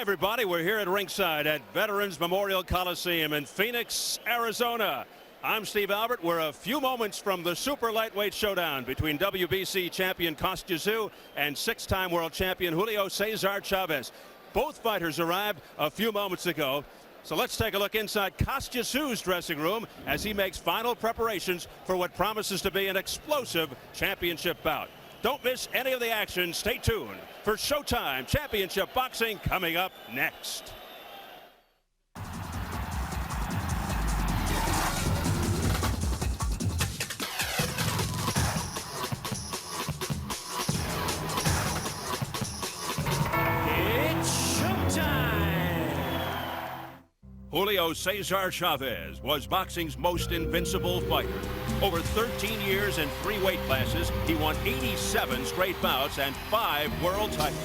everybody. We're here at ringside at Veterans Memorial Coliseum in Phoenix, Arizona. I'm Steve Albert. We're a few moments from the super lightweight showdown between WBC champion Kostya Tszyu and six-time world champion Julio Cesar Chavez. Both fighters arrived a few moments ago. So let's take a look inside Kostya Tszyu's dressing room as he makes final preparations for what promises to be an explosive championship bout. Don't miss any of the action. Stay tuned for Showtime Championship Boxing coming up next. It's showtime! Julio Cesar Chavez was boxing's most invincible fighter. Over 13 years and 3 weight classes, he won 87 straight bouts and 5 world titles.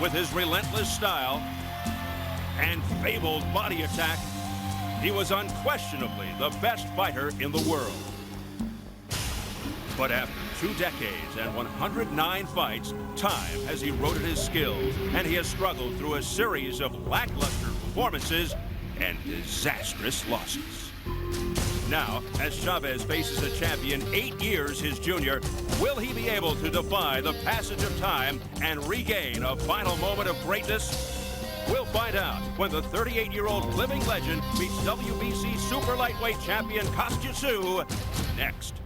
With his relentless style and fabled body attack, he was unquestionably the best fighter in the world. But after 2 decades and 109 fights, time has eroded his skills, and he has struggled through a series of lackluster performances and disastrous losses. Now, as Chavez faces a champion 8 years his junior, will he be able to defy the passage of time and regain a final moment of greatness? We'll find out when the 38-year-old living legend meets WBC super lightweight champion Kostya Tszyu next.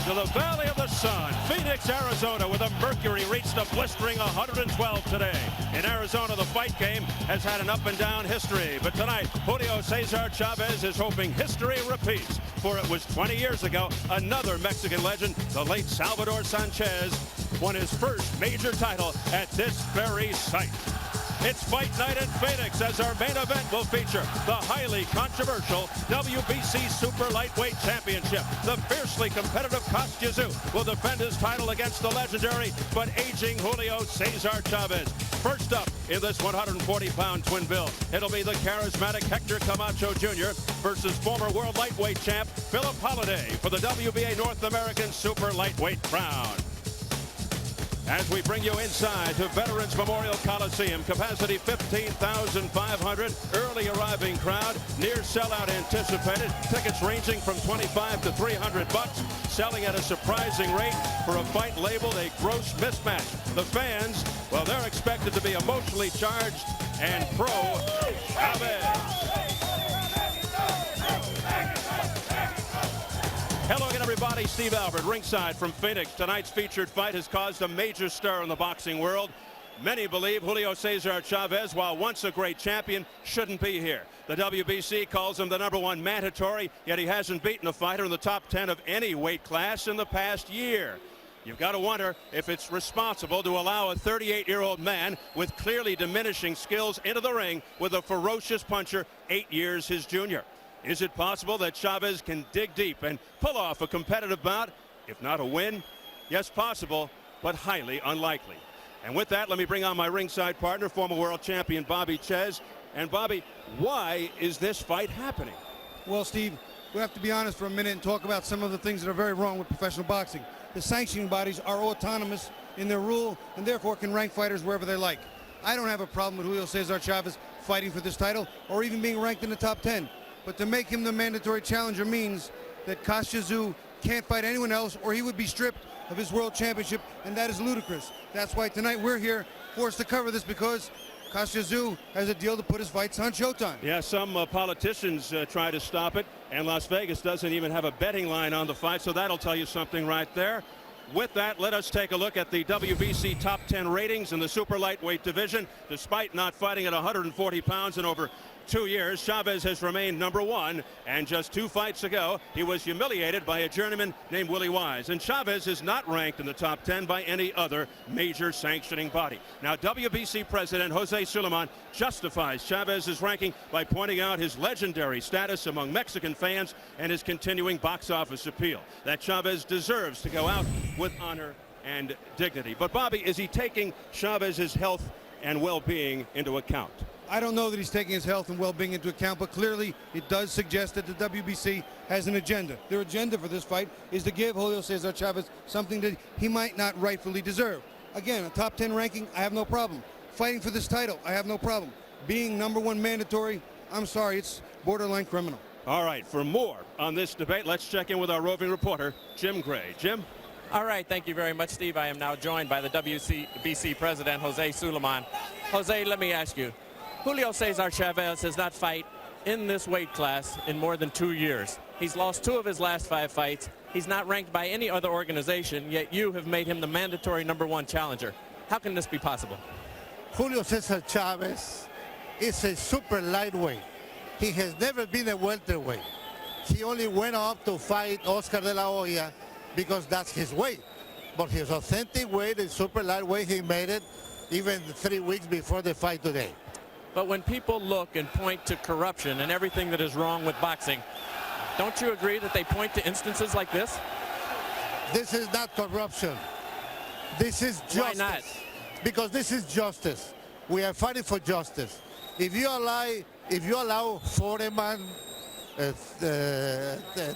To the Valley of the Sun, Phoenix, Arizona, where the mercury reached a blistering 112 today. In Arizona, the fight game has had an up-and-down history, but tonight, Julio Cesar Chavez is hoping history repeats, for it was 20 years ago, another Mexican legend, the late Salvador Sanchez, won his first major title at this very site. It's fight night in Phoenix as our main event will feature the highly controversial WBC Super Lightweight Championship. The fiercely competitive Kostya Tszyu will defend his title against the legendary but aging Julio Cesar Chavez. First up in this 140-pound twin bill, it'll be the charismatic Hector Camacho Jr. versus former world lightweight champ Philip Holliday for the WBA North American Super Lightweight crown. As we bring you inside to Veterans Memorial Coliseum, capacity 15,500, early arriving crowd, near sellout anticipated, tickets ranging from $25 to $300, selling at a surprising rate for a fight labeled a gross mismatch. The fans, well, they're expected to be emotionally charged and pro-Chavez. Hello again, everybody. Steve Albert, ringside from Phoenix. Tonight's featured fight has caused a major stir in the boxing world. Many believe Julio Cesar Chavez, while once a great champion, shouldn't be here. The WBC calls him the #1 mandatory, yet he hasn't beaten a fighter in the top 10 of any weight class in the past year. You've got to wonder if it's responsible to allow a 38-year-old man with clearly diminishing skills into the ring with a ferocious puncher 8 years his junior. Is it possible that Chavez can dig deep and pull off a competitive bout? If not a win, yes, possible, but highly unlikely. And with that, let me bring on my ringside partner, former world champion Bobby Chez. And Bobby, why is this fight happening? Well, Steve, we have to be honest for a minute and talk about some of the things that are very wrong with professional boxing. The sanctioning bodies are autonomous in their rule and therefore can rank fighters wherever they like. I don't have a problem with Julio Cesar Chavez fighting for this title or even being ranked in the top 10. But to make him the mandatory challenger means that Kostya Tszyu can't fight anyone else or he would be stripped of his world championship, and that is ludicrous. That's why tonight we're here forced to cover this, because Kostya Tszyu has a deal to put his fights on Showtime. Yeah, some politicians try to stop it, and Las Vegas doesn't even have a betting line on the fight, so that'll tell you something right there. with that, let us take a look at the WBC top 10 ratings in the super lightweight division. Despite not fighting at 140 pounds in over 2 years, Chavez has remained number 1, and just 2 fights ago he was humiliated by a journeyman named Willie Wise. And Chavez is not ranked in the top 10 by any other major sanctioning body. Now, WBC president Jose Sulaiman justifies Chavez's ranking by pointing out his legendary status among Mexican fans and his continuing box office appeal, that Chavez deserves to go out with honor and dignity. But Bobby, is he taking Chavez's health and well-being into account? I don't know that he's taking his health and well-being into account, but clearly it does suggest that the WBC has an agenda. Their agenda for this fight is to give Julio Cesar Chavez something that he might not rightfully deserve. Again, a top 10 ranking, I have no problem. Fighting for this title, I have no problem. Being number 1 mandatory, I'm sorry, it's borderline criminal. All right, for more on this debate, let's check in with our roving reporter, Jim Gray. Jim? All right, thank you very much, Steve. I am now joined by the WBC president, Jose Sulaiman. Jose, let me ask you, Julio Cesar Chavez has not fought in this weight class in more than 2 years. He's lost 2 of his last 5 fights. He's not ranked by any other organization, yet you have made him the mandatory number 1 challenger. How can this be possible? Julio Cesar Chavez is a super lightweight. He has never been a welterweight. He only went up to fight Oscar de la Hoya because that's his weight. But his authentic weight is super lightweight. He made it even 3 weeks before the fight today. But when people look and point to corruption and everything that is wrong with boxing, don't you agree that they point to instances like this? This is not corruption. This is justice. Why not? Because this is justice. We are fighting for justice. If you allow Foreman,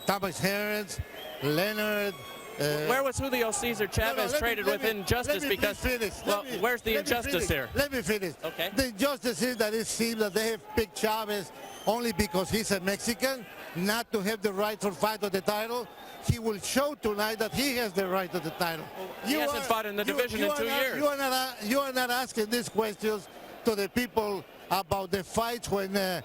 Thomas Hearns, Leonard. Where was Julio Cesar Chavez traded with injustice? Because, well, where's the injustice here? Let me finish. Okay. The injustice is that it seems that they have picked Chavez only because he's a Mexican, not to have the right to fight for the title. He will show tonight that he has the right to the title. He hasn't fought in the division in 2 years. You are not asking these questions to the people about the fights when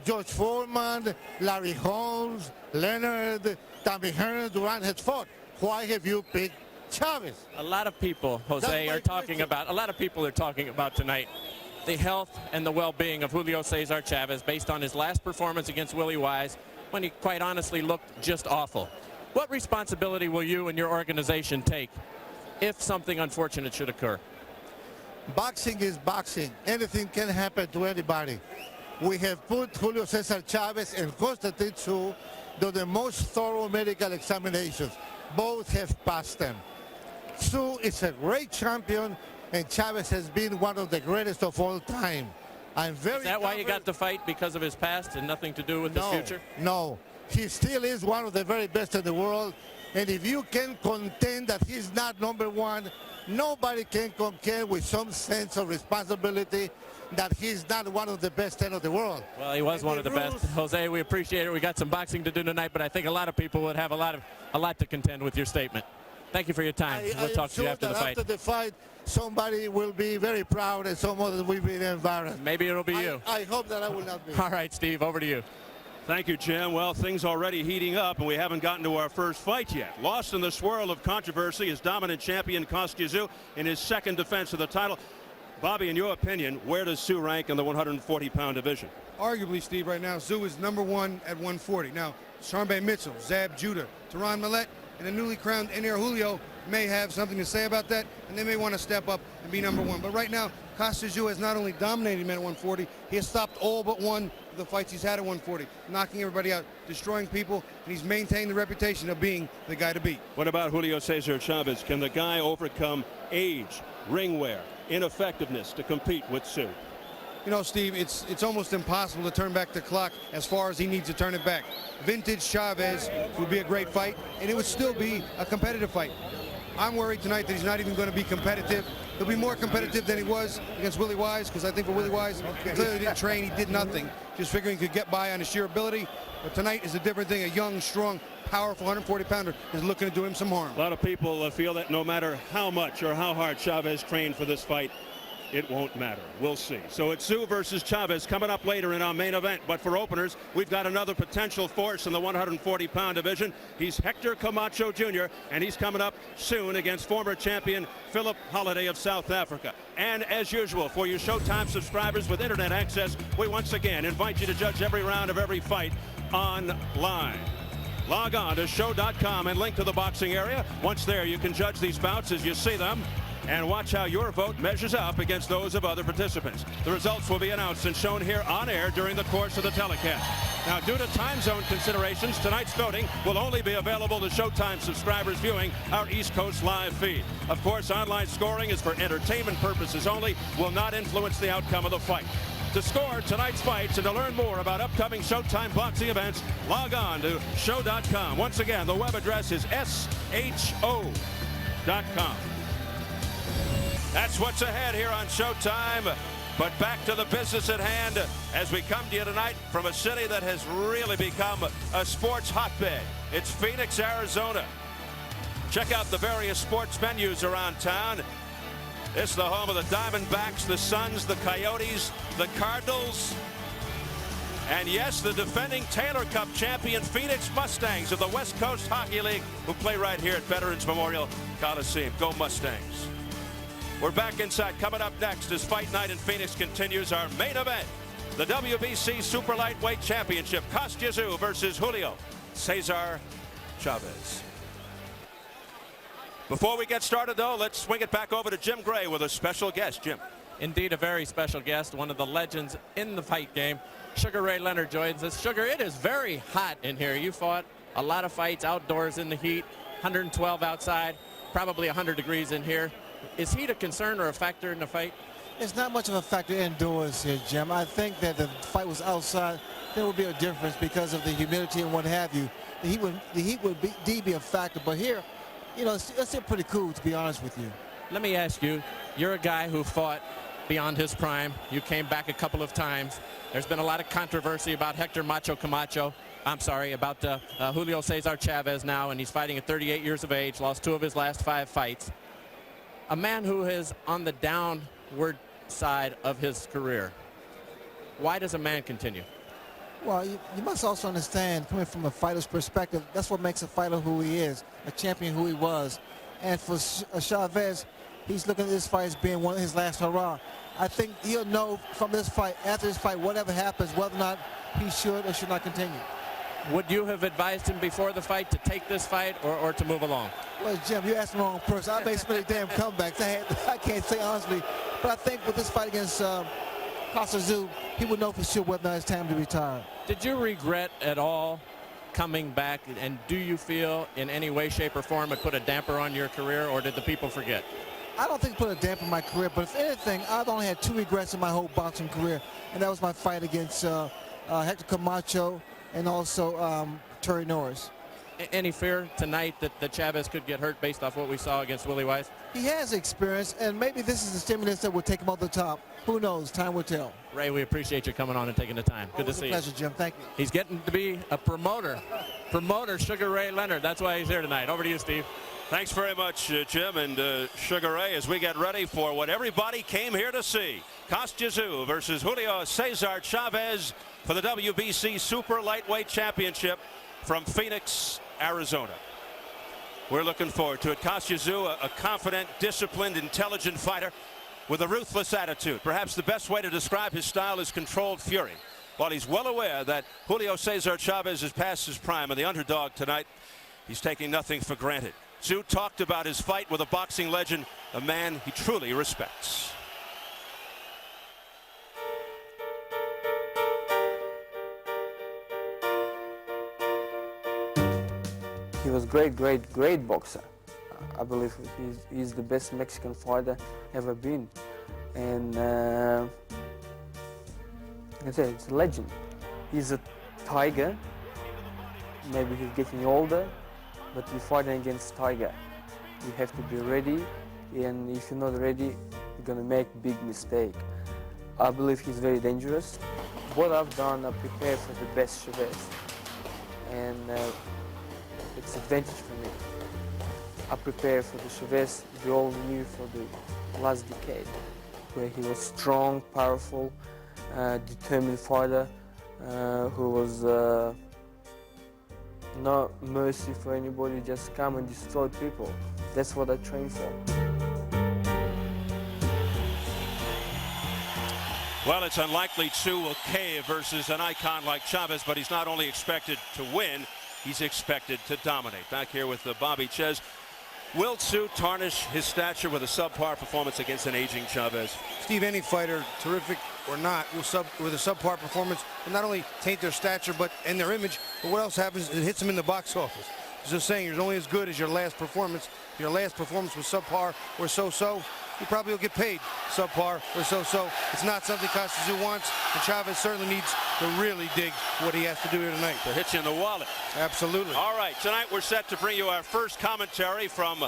George Foreman, Larry Holmes, Leonard, Tommy Hearns, Durant has fought. Why have you picked Chavez? A lot of people, Jose, are talking about tonight the health and the well-being of Julio Cesar Chavez based on his last performance against Willie Wise, when he quite honestly looked just awful. What responsibility will you and your organization take if something unfortunate should occur? Boxing is boxing. Anything can happen to anybody. We have put Julio Cesar Chavez and Kostya Tszyu to the most thorough medical examinations. Both have passed them. Tszyu is a great champion, and Chavez has been one of the greatest of all time. I'm very. Is that why you got the fight, because of his past and nothing to do with his future? No, he still is one of the very best in the world. And if you can contend that he's not number 1, nobody can contend with some sense of responsibility that he's not one of the best 10 of the world. Well, he was one of the best. Jose, we appreciate it. We got some boxing to do tonight, but I think a lot of people would have a lot to contend with your statement. Thank you for your time. We'll talk to you after the fight. After the fight, somebody will be very proud and some others will be embarrassed. Maybe it'll be you. I hope that I will not be. All right, Steve, over to you. Thank you, Jim. Well, things already heating up, and we haven't gotten to our first fight yet. Lost in the swirl of controversy is dominant champion Kostya Tszyu in his 2nd defense of the title. Bobby, in your opinion, where does Tszyu rank in the 140-pound division? Arguably, Steve, right now, Tszyu is number 1 at 140. Now, Charmbe Mitchell, Zab Judah, Teron Millette, and the newly crowned Ener Julio may have something to say about that, and they may want to step up and be number 1. But right now, Kostya Tszyu has not only dominated him at 140, he has stopped all but one of the fights he's had at 140, knocking everybody out, destroying people, and he's maintained the reputation of being the guy to beat. What about Julio Cesar Chavez? Can the guy overcome age, ring wear, ineffectiveness to compete with Tszyu? You know, Steve, it's almost impossible to turn back the clock as far as he needs to turn it back. Vintage Chavez would be a great fight, and it would still be a competitive fight. I'm worried tonight that he's not even going to be competitive. He'll be more competitive than he was against Willie Wise, because I think for Willie Wise, he clearly didn't train, he did nothing, just figuring he could get by on his sheer ability. But tonight is a different thing. A young, strong, powerful 140-pounder is looking to do him some harm. A lot of people feel that no matter how much or how hard Chavez trained for this fight, it won't matter. We'll see. So it's Tszyu versus Chavez coming up later in our main event. But for openers, we've got another potential force in the 140-pound division. He's Hector Camacho Jr., and he's coming up soon against former champion Philip Holiday of South Africa. And as usual, for you Showtime subscribers with internet access, we once again invite you to judge every round of every fight online. Log on to show.com and link to the boxing area. Once there, you can judge these bouts as you see them and watch how your vote measures up against those of other participants. The results will be announced and shown here on air during the course of the telecast. Now, due to time zone considerations, tonight's voting will only be available to Showtime subscribers viewing our East Coast live feed. Of course, online scoring is for entertainment purposes only, will not influence the outcome of the fight. To score tonight's fights and to learn more about upcoming Showtime boxing events, log on to show.com. Once again, the web address is sho.com. That's what's ahead here on Showtime. But back to the business at hand as we come to you tonight from a city that has really become a sports hotbed. It's Phoenix, Arizona. Check out the various sports venues around town. It's the home of the Diamondbacks, the Suns, the Coyotes, the Cardinals, and yes, the defending Taylor Cup champion Phoenix Mustangs of the West Coast Hockey League, who play right here at Veterans Memorial Coliseum. Go Mustangs. We're back inside. Coming up next as Fight Night in Phoenix continues, our main event, the WBC Super Lightweight Championship. Kostya Tszyu versus Julio Cesar Chavez. Before we get started, though, let's swing it back over to Jim Gray with a special guest. Jim. Indeed, a very special guest, one of the legends in the fight game. Sugar Ray Leonard joins us. Sugar, it is very hot in here. You fought a lot of fights outdoors in the heat, 112 outside, probably 100 degrees in here. Is heat a concern or a factor in the fight? It's not much of a factor indoors here, Jim. I think that the fight was outside, there would be a difference because of the humidity and what have you. The heat would be a factor, but here, you know, it's still pretty cool, to be honest with you. Let me ask you, you're a guy who fought beyond his prime. You came back a couple of times. There's been a lot of controversy about Hector about Julio Cesar Chavez now, and he's fighting at 38 years of age, lost 2 of his last 5 fights. A man who is on the downward side of his career. Why does a man continue? Well, you must also understand, coming from a fighter's perspective, that's what makes a fighter who he is, a champion who he was. And for Chavez, he's looking at this fight as being one of his last hurrah. I think he'll know from this fight, after this fight, whatever happens, whether or not he should or should not continue. Would you have advised him before the fight to take this fight or to move along? Well, Jim, you asked the wrong person. I made so many damn comebacks. I can't say honestly. But I think with this fight against Kostya Tszyu, he would know for sure whether or not it's time to retire. Did you regret at all coming back, and do you feel in any way, shape, or form it put a damper on your career, or did the people forget? I don't think it put a damper on my career, but if anything, I've only had 2 regrets in my whole boxing career, and that was my fight against Hector Camacho and also Terry Norris. Any fear tonight that Chavez could get hurt based off what we saw against Willie Weiss? He has experience, and maybe this is the stimulus that will take him over the top. Who knows? Time will tell. Ray, we appreciate you coming on and taking the time. Good to see you. Always a pleasure, Jim. Thank you. He's getting to be a promoter. Sugar Ray Leonard. That's why he's here tonight. Over to you, Steve. Thanks very much, Jim and Sugar Ray, as we get ready for what everybody came here to see. Kostya Tszyu versus Julio Cesar Chavez for the WBC Super Lightweight Championship from Phoenix, Arizona. We're looking forward to it. Kostya Tszyu, a confident, disciplined, intelligent fighter with a ruthless attitude. Perhaps the best way to describe his style is controlled fury. While he's well aware that Julio Cesar Chavez is past his prime and the underdog tonight, he's taking nothing for granted. Tszyu talked about his fight with a boxing legend, a man he truly respects. He was great boxer. I believe he's the best Mexican fighter ever been. And like I said, it's a legend. He's a tiger. Maybe he's getting older, but you're fighting against tiger. You have to be ready, and if you're not ready, you're gonna make big mistake. I believe he's very dangerous. What I've done, I prepared for the best Chavez, and it's advantage for me. I prepared for the Chavez we all knew for the last decade. where he was strong, powerful, determined fighter, who was not mercy for anybody, just come and destroy people. That's what I trained for. Well, it's unlikely Tszyu will cave versus an icon like Chavez, but he's not only expected to win, he's expected to dominate. Back here with Bobby Chez. Will Tszyu tarnish his stature with a subpar performance against an aging Chavez? Steve, any fighter, terrific or not, with a subpar performance will not only taint their stature and their image, but what else happens? It hits them in the box office. It's just saying you're only as good as your last performance. If your last performance was subpar or so-so, you probably will get paid subpar or so-so. It's not something Kostya Tszyu wants, and Chavez certainly needs to really dig what he has to do here tonight. To hit you in the wallet. Absolutely. All right, tonight we're set to bring you our first commentary from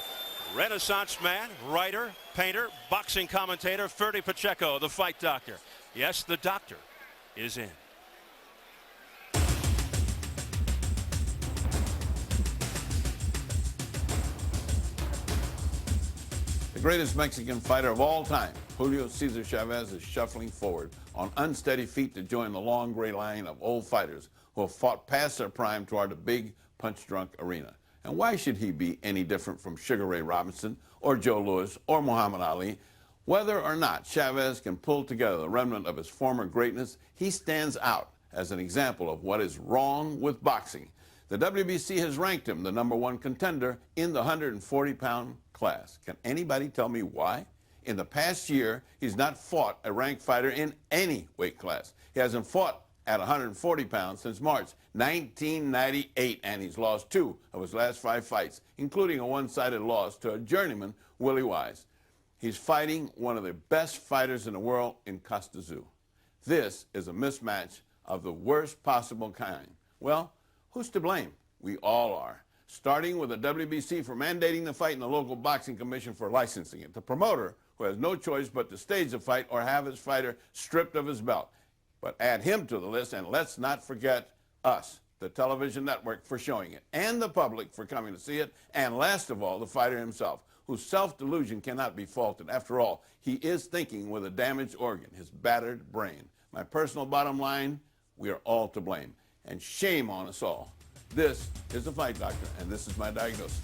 Renaissance man, writer, painter, boxing commentator, Ferdy Pacheco, the fight doctor. Yes, the doctor is in. The greatest Mexican fighter of all time, Julio Cesar Chavez, is shuffling forward on unsteady feet to join the long gray line of old fighters who have fought past their prime toward the big punch-drunk arena. And why should he be any different from Sugar Ray Robinson or Joe Louis or Muhammad Ali? Whether or not Chavez can pull together the remnant of his former greatness, he stands out as an example of what is wrong with boxing. The WBC has ranked him the #1 contender in the 140-pound class. Can anybody tell me why? In the past year, he's not fought a ranked fighter in any weight class. He hasn't fought at 140 pounds since March 1998, and he's lost 2 of his last 5 fights, including a one-sided loss to a journeyman, Willie Wise. He's fighting one of the best fighters in the world in Kostya Tszyu. This is a mismatch of the worst possible kind. Well, who's to blame? We all are. Starting with the WBC for mandating the fight and the local boxing commission for licensing it. The promoter, who has no choice but to stage the fight or have his fighter stripped of his belt. But add him to the list, and let's not forget us, the television network, for showing it, and the public for coming to see it, and last of all, the fighter himself, whose self-delusion cannot be faulted. After all, he is thinking with a damaged organ, his battered brain. My personal bottom line, we are all to blame, and shame on us all. This is The Fight Doctor, and this is my diagnosis.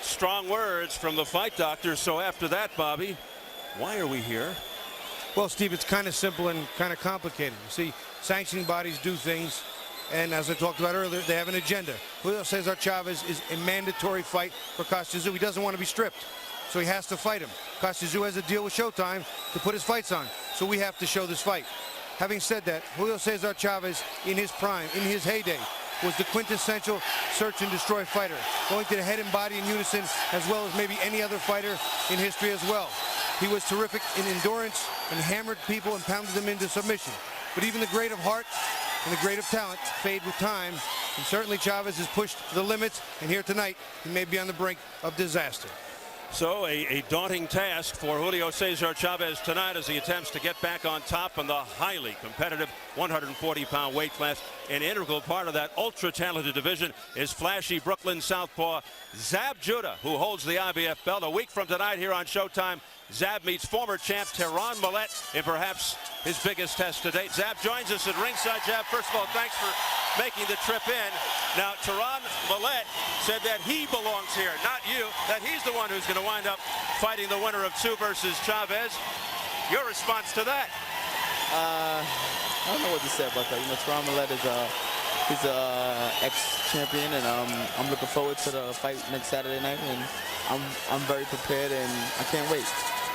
Strong words from the fight doctor. So after that, Bobby, why are we here? Well, Steve, it's kind of simple and kind of complicated. You see, sanctioning bodies do things, and as I talked about earlier, they have an agenda. Julio Cesar Chavez is a mandatory fight for Kostya Tszyu. He doesn't want to be stripped, so he has to fight him. Kostya Tszyu has a deal with Showtime to put his fights on, so we have to show this fight. Having said that, Julio Cesar Chavez, in his prime, in his heyday, was the quintessential search and destroy fighter, going to the head and body in unison, as well as maybe any other fighter in history as well. He was terrific in endurance and hammered people and pounded them into submission. But even the great of heart and the great of talent fade with time, and certainly Chavez has pushed the limits, and here tonight he may be on the brink of disaster. So a daunting task for Julio Cesar Chavez tonight as he attempts to get back on top in the highly competitive 140-pound weight class. An integral part of that ultra-talented division is flashy Brooklyn southpaw Zab Judah, who holds the IBF belt. A week from tonight here on Showtime, Zab meets former champ Tehran Millette in perhaps his biggest test to date. Zab joins us at ringside. Zab, first of all, thanks for making the trip in. Now, Tehran Millette said that he belongs here, not you, that he's the one who's going to wind up fighting the winner of Tszyu versus Chavez. Your response to that? I don't know what to say about that. You know, Tehran Millette is he's a ex-champion, and I'm looking forward to the fight next Saturday night, and I'm very prepared, and I can't wait.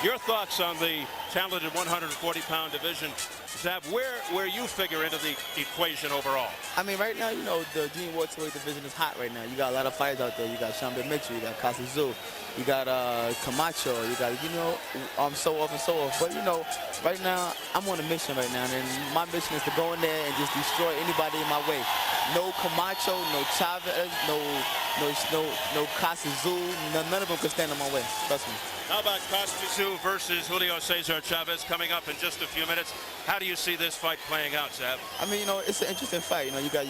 Your thoughts on the talented 140-pound division, Zab, where you figure into the equation overall? I mean, right now, you know, the junior welterweight division is hot right now. You got a lot of fighters out there. You got Sean Mitchell, you got Kostya Tszyu, you got Camacho, you got, you know, so off and so off. But, you know, right now, I'm on a mission right now, and my mission is to go in there and just destroy anybody in my way. No Camacho, no Chavez, no Kostya Tszyu, none of them can stand in my way. Trust me. How about Kostya Tszyu versus Julio Cesar Chavez coming up in just a few minutes? How do you see this fight playing out, Zab? I mean, you know, it's an interesting fight. You know, you got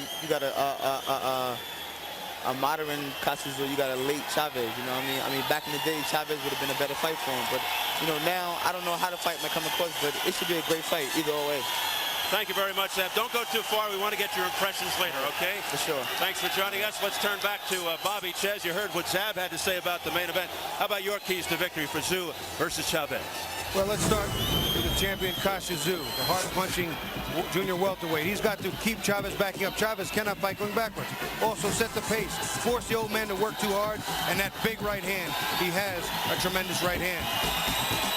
a modern Kostya Tszyu, you got a late Chavez, you know what I mean? I mean, back in the day, Chavez would have been a better fight for him. But, you know, now, I don't know how the fight might come across, but it should be a great fight either way. Thank you very much, Zab. Don't go too far. We want to get your impressions later, okay? For sure. Thanks for joining us. Let's turn back to Bobby Chez. You heard what Zab had to say about the main event. How about your keys to victory for Tszyu versus Chavez? Well, let's start with the champion Kostya Tszyu, the hard-punching junior welterweight. He's got to keep Chavez backing up. Chavez cannot fight going backwards. Also set the pace, force the old man to work too hard, and that big right hand. He has a tremendous right hand.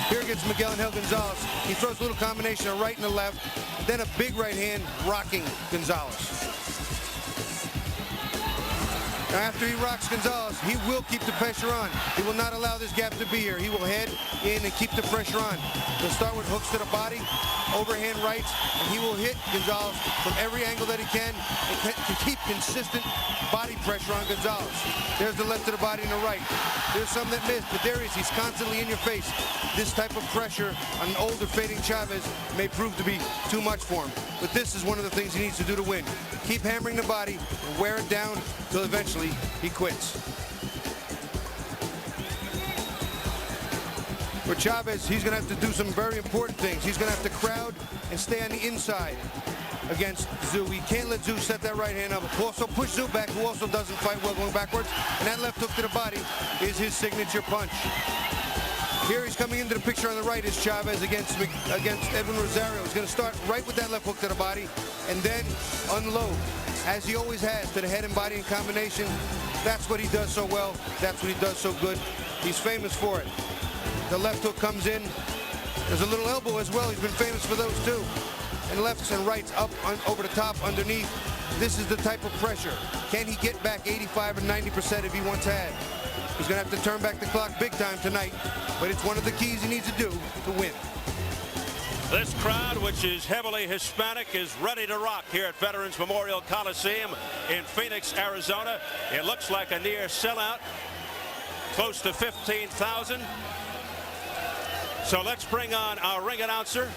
Here gets Miguel Angel Gonzalez. He throws a little combination of right and the left, then a big right hand rocking Gonzalez. Now, after he rocks Gonzalez, he will keep the pressure on. He will not allow this gap to be here. He will head in and keep the pressure on. He'll start with hooks to the body, overhand rights, and he will hit Gonzalez from every angle that he can to keep consistent body pressure on Gonzalez. There's the left to the body and the right. There's some that missed, but there is. He's constantly in your face. This type of pressure on an older fading Chavez may prove to be too much for him. But this is one of the things he needs to do to win. Keep hammering the body and wear it down until eventually he quits. For Chavez, he's going to have to do some very important things. He's going to have to crowd and stay on the inside against Tszyu. He can't let Tszyu set that right hand up. Also push Tszyu back, who also doesn't fight well going backwards. And that left hook to the body is his signature punch. Here he's coming into the picture on the right is Chavez against Edwin Rosario. He's going to start right with that left hook to the body and then unload, as he always has, to the head and body in combination. That's what he does so well. That's what he does so good. He's famous for it. The left hook comes in. There's a little elbow as well. He's been famous for those too. And lefts and rights up, over the top, underneath. This is the type of pressure. Can he get back 85 or 90% if he once had? He's going to have to turn back the clock big time tonight, but it's one of the keys he needs to do to win. This crowd, which is heavily Hispanic, is ready to rock here at Veterans Memorial Coliseum in Phoenix, Arizona. It looks like a near sellout, close to 15,000. So let's bring on our ring announcer,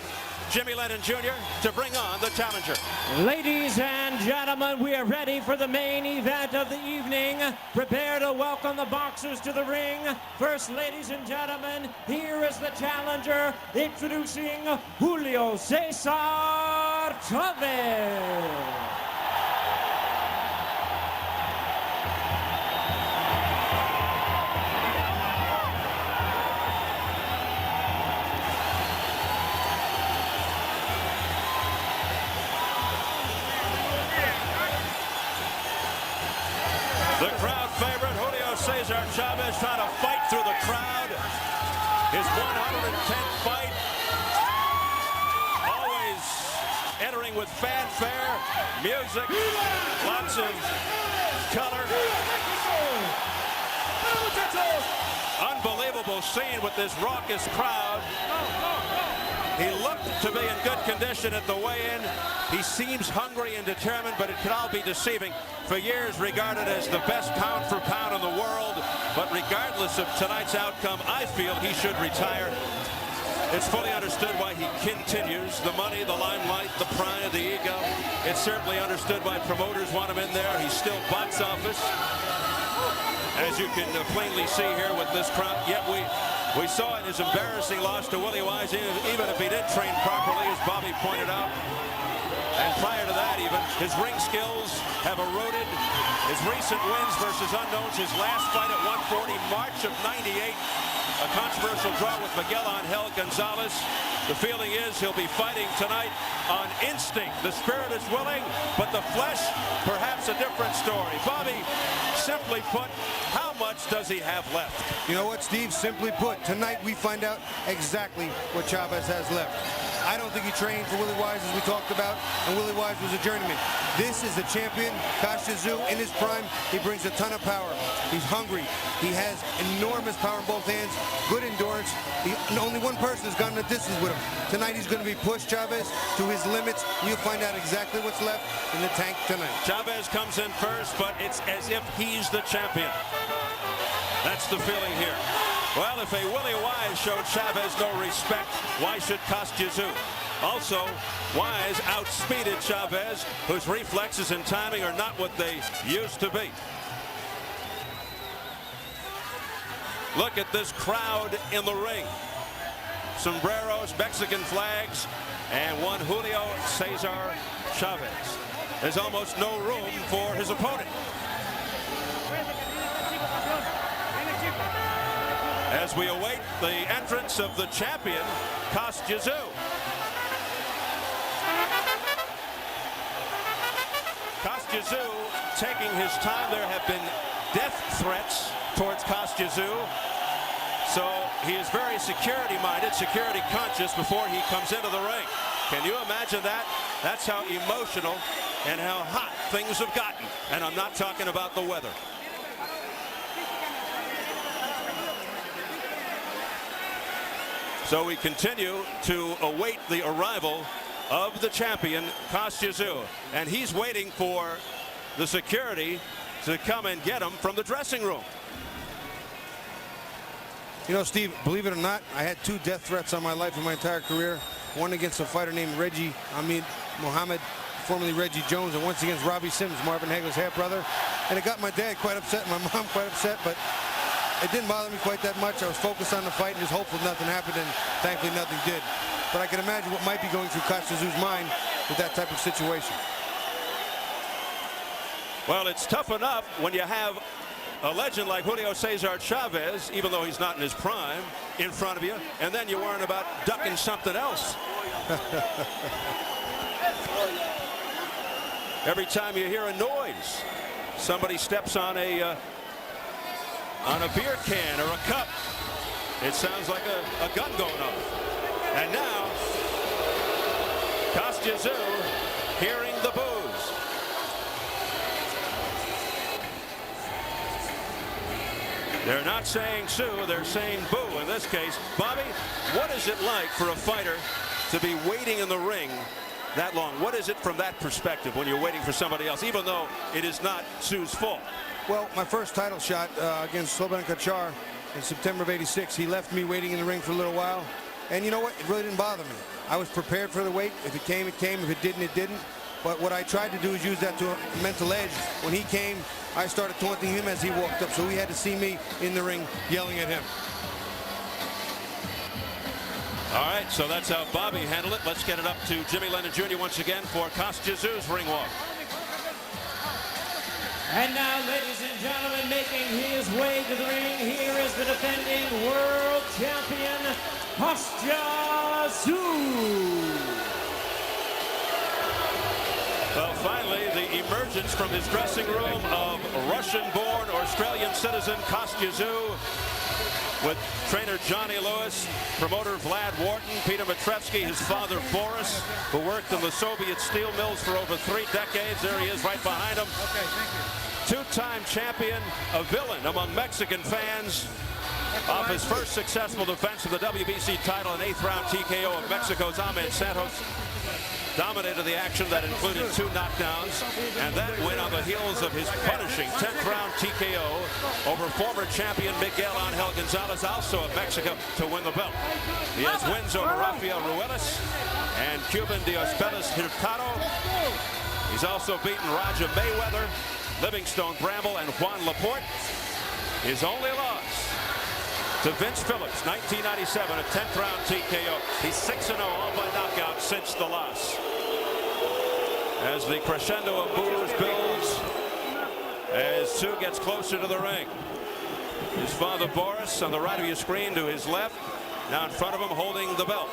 Jimmy Lennon Jr., to bring on the challenger. Ladies and gentlemen, we are ready for the main event of the evening. Prepare to welcome the boxers to the ring. First, ladies and gentlemen, here is the challenger, introducing Julio Cesar Chavez. The crowd favorite, Julio Cesar Chavez, trying to fight through the crowd. His 110th fight. Always entering with fanfare, music, lots of color. Unbelievable scene with this raucous crowd. He looked to be in good condition at the weigh-in. He seems hungry and determined, but it could all be deceiving. For years regarded as the best pound for pound in the world. But regardless of tonight's outcome, I feel he should retire. It's fully understood why he continues. The money, the limelight, the pride, the ego. It's certainly understood why promoters want him in there. He's still box office, as you can plainly see here with this crowd. Yet we saw in his embarrassing loss to Willie Wise, even if he did train properly, as Bobby pointed out. And prior to that, even, his ring skills have eroded. His recent wins versus unknowns, his last fight at 140, March of '98, a controversial draw with Miguel Angel Gonzalez. The feeling is he'll be fighting tonight on instinct. The spirit is willing, but the flesh, perhaps a different story. Bobby, simply put, how much does he have left? You know what, Steve? Simply put, tonight we find out exactly what Chavez has left. I don't think he trained for Willie Wise, as we talked about, and Willie Wise was a journeyman. This is the champion, Kostya Tszyu, in his prime. He brings a ton of power. He's hungry. He has enormous power in both hands, good endurance. Only one person has gone the distance with him. Tonight he's going to be pushed, Chavez, to his limits. We'll find out exactly what's left in the tank tonight. Chavez comes in first, but it's as if he's the champion. That's the feeling here. Well, if a Willie Wise showed Chavez no respect, why should Kostya Tszyu? Also, Wise outspeeded Chavez, whose reflexes and timing are not what they used to be. Look at this crowd in the ring. Sombreros, Mexican flags, and one Julio Cesar Chavez. There's almost no room for his opponent. As we await the entrance of the champion, Kostya Tszyu. Kostya Tszyu taking his time. There have been death threats towards Kostya Tszyu. So he is very security-minded, security-conscious before he comes into the ring. Can you imagine that? That's how emotional and how hot things have gotten. And I'm not talking about the weather. So we continue to await the arrival of the champion, Kostya Tszyu. And he's waiting for the security to come and get him from the dressing room. You know, Steve, believe it or not, I had 2 death threats on my life in my entire career. One against a fighter named Mohammed, formerly Reggie Jones, and once against Robbie Sims, Marvin Hagler's half-brother. And it got my dad quite upset, my mom quite upset, but it didn't bother me quite that much. I was focused on the fight and just hopeful nothing happened, and thankfully nothing did. But I can imagine what might be going through Kostya Tszyu's mind with that type of situation. Well, it's tough enough when you have a legend like Julio Cesar Chavez, even though he's not in his prime, in front of you, and then you're worrying about ducking something else. Every time you hear a noise, somebody steps on a beer can or a cup, it sounds like a gun going off. And now, Kostya Tszyu hearing the boos. They're not saying sue, they're saying boo in this case. Bobby, what is it like for a fighter to be waiting in the ring that long? What is it from that perspective when you're waiting for somebody else, even though it is not Tszyu's fault? Well, my first title shot against Slobodan Kachar in September of '86, he left me waiting in the ring for a little while. And you know what? It really didn't bother me. I was prepared for the wait. If it came, it came. If it didn't, it didn't. But what I tried to do is use that to a mental edge. When he came, I started taunting him as he walked up, so he had to see me in the ring yelling at him. All right, so that's how Bobby handled it. Let's get it up to Jimmy Lennon Jr. once again for Kostya Tszyu's ring walk. And now, ladies and gentlemen, making his way to the ring, here is the defending world champion, Kostya Tszyu. Well, finally, the emergence from his dressing room of Russian-born Australian citizen Kostya Tszyu, with trainer Johnny Lewis, promoter Vlad Wharton, Peter Matrevsky, his father Boris, who worked in the Soviet steel mills for over 3 decades. There he is right behind him. Okay, thank you. 2-time champion, a villain among Mexican fans, off his first successful defense of the WBC title, an 8th round TKO of Mexico's Ahmed Santos. Dominated the action that included 2 knockdowns, and that win on the heels of his punishing 10th round TKO over former champion Miguel Angel Gonzalez, also of Mexico, to win the belt. He has wins over Rafael Ruelas and Cuban Diospelis Hurtado. He's also beaten Roger Mayweather, Livingstone Bramble, and Juan Laporte. His only loss to Vince Phillips, 1997, a 10th round TKO. He's 6-0 all by knockout since the loss. As the crescendo of boos builds, as Tszyu gets closer to the ring. His father Boris on the right of your screen to his left, now in front of him holding the belt.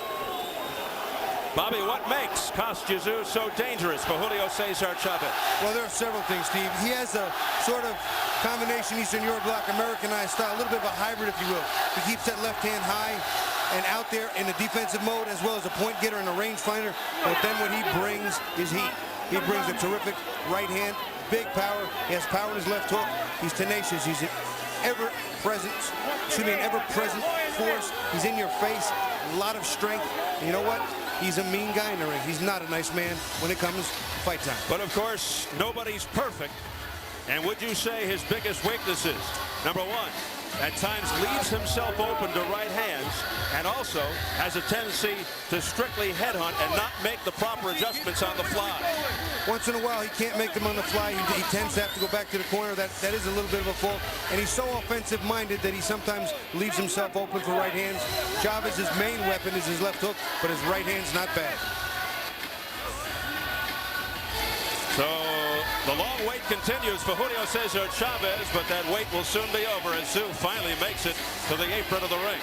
Bobby, what makes Kostya Tszyu so dangerous for Julio Cesar Chavez? Well, there are several things, Steve. He has a sort of combination Eastern Europe block, Americanized style, a little bit of a hybrid, if you will. He keeps that left hand high and out there in a defensive mode, as well as a point getter and a rangefinder. But then what he brings is heat. He brings a terrific right hand, big power. He has power in his left hook. He's tenacious. He's an ever-present force. He's in your face, a lot of strength. And you know what? He's a mean guy in the ring. He's not a nice man when it comes to fight time. But of course, nobody's perfect. And would you say his biggest weaknesses? Number 1, at times leaves himself open to right hands, and also has a tendency to strictly headhunt and not make the proper adjustments on the fly. Once in a while, he can't make them on the fly. He tends to have to go back to the corner. That is a little bit of a fault. And he's so offensive-minded that he sometimes leaves himself open for right hands. Chavez's main weapon is his left hook, but his right hand's not bad. So the long wait continues for Julio Cesar Chavez, but that wait will soon be over as Tszyu finally makes it to the apron of the ring.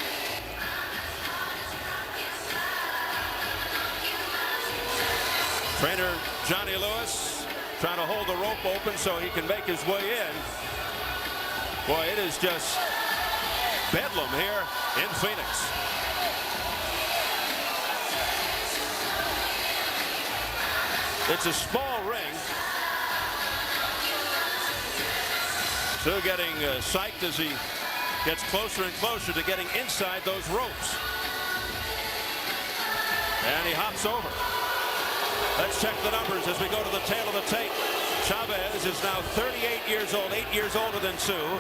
Trainer Johnny Lewis trying to hold the rope open so he can make his way in. Boy, it is just bedlam here in Phoenix. It's a small ring. Tszyu getting psyched as he gets closer and closer to getting inside those ropes. And he hops over. Let's check the numbers as we go to the tail of the tape. Chavez is now 38 years old, 8 years older than Tszyu.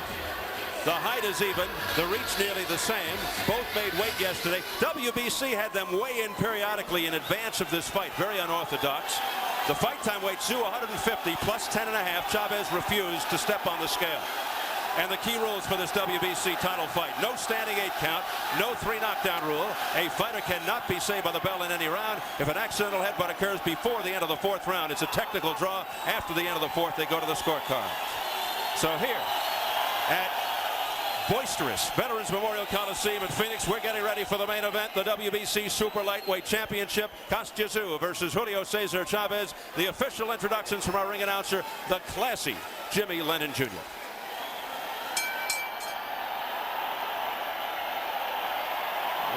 The height is even, the reach nearly the same. Both made weight yesterday. WBC had them weigh in periodically in advance of this fight. Very unorthodox. The fight time weight, Tszyu 150 plus 10.5. Chavez refused to step on the scale. And the key rules for this WBC title fight: no standing 8 count, no 3 knockdown rule. A fighter cannot be saved by the bell in any round. If an accidental headbutt occurs before the end of the 4th round, it's a technical draw. After the end of the 4th, they go to the scorecard. So here at boisterous Veterans Memorial Coliseum in Phoenix, we're getting ready for the main event, the WBC Super Lightweight Championship. Kostya Tszyu versus Julio Cesar Chavez. The official introductions from our ring announcer, the classy Jimmy Lennon Jr.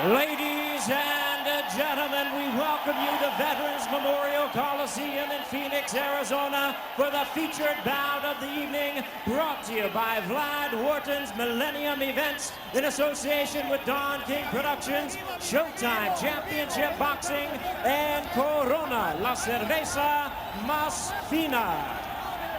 Ladies and gentlemen, we welcome you to Veterans Memorial Coliseum in Phoenix, Arizona for the featured bout of the evening, brought to you by Vlad Wharton's Millennium Events in association with Don King Productions, Showtime Championship Boxing, and Corona, La Cerveza Más Fina.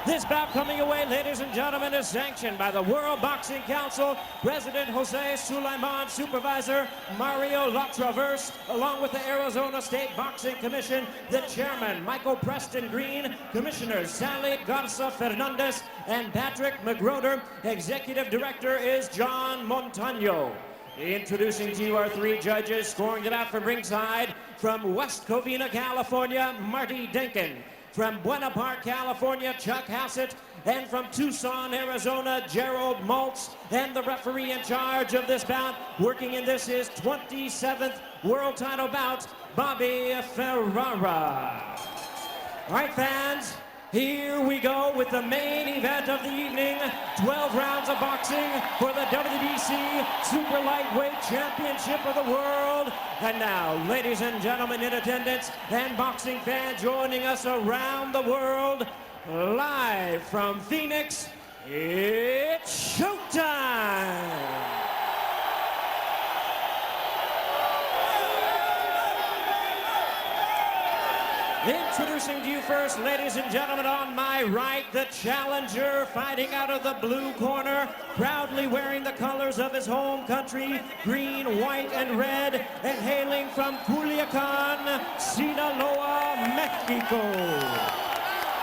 This bout coming away, ladies and gentlemen, is sanctioned by the World Boxing Council, President Jose Sulaiman, Supervisor Mario Latraverse, along with the Arizona State Boxing Commission, the Chairman, Michael Preston Green, Commissioners Sally Garza Fernandez, and Patrick McGroder. Executive Director is John Montano. Introducing to you our 3 judges, scoring it out from ringside, from West Covina, California, Marty Denkin. From Buena Park, California, Chuck Hassett. And from Tucson, Arizona, Gerald Maltz. And the referee in charge of this bout, working in this his 27th world title bout, Bobby Ferrara. All right, fans, here we go with the main event of the evening. 12 rounds of boxing for the WBC Super Lightweight Championship of the World. And now, ladies and gentlemen in attendance and boxing fans joining us around the world, live from Phoenix, it's showtime! Introducing to you first, ladies and gentlemen, on my right, the challenger fighting out of the blue corner, proudly wearing the colors of his home country, green, white, and red, and hailing from Culiacan, Sinaloa, Mexico.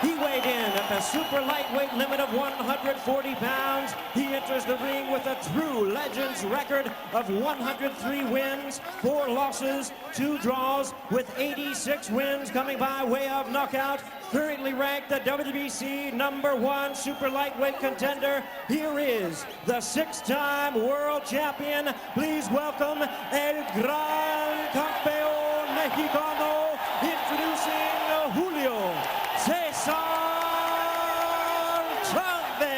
He weighed in at the super lightweight limit of 140 pounds. He enters the ring with a true Legends record of 103 wins, 4 losses, 2 draws, with 86 wins coming by way of knockout. Currently ranked the WBC #1 super lightweight contender. Here is the 6-time world champion. Please welcome El Gran Campeón Mexicano, introducing Julio Cesar Chavez.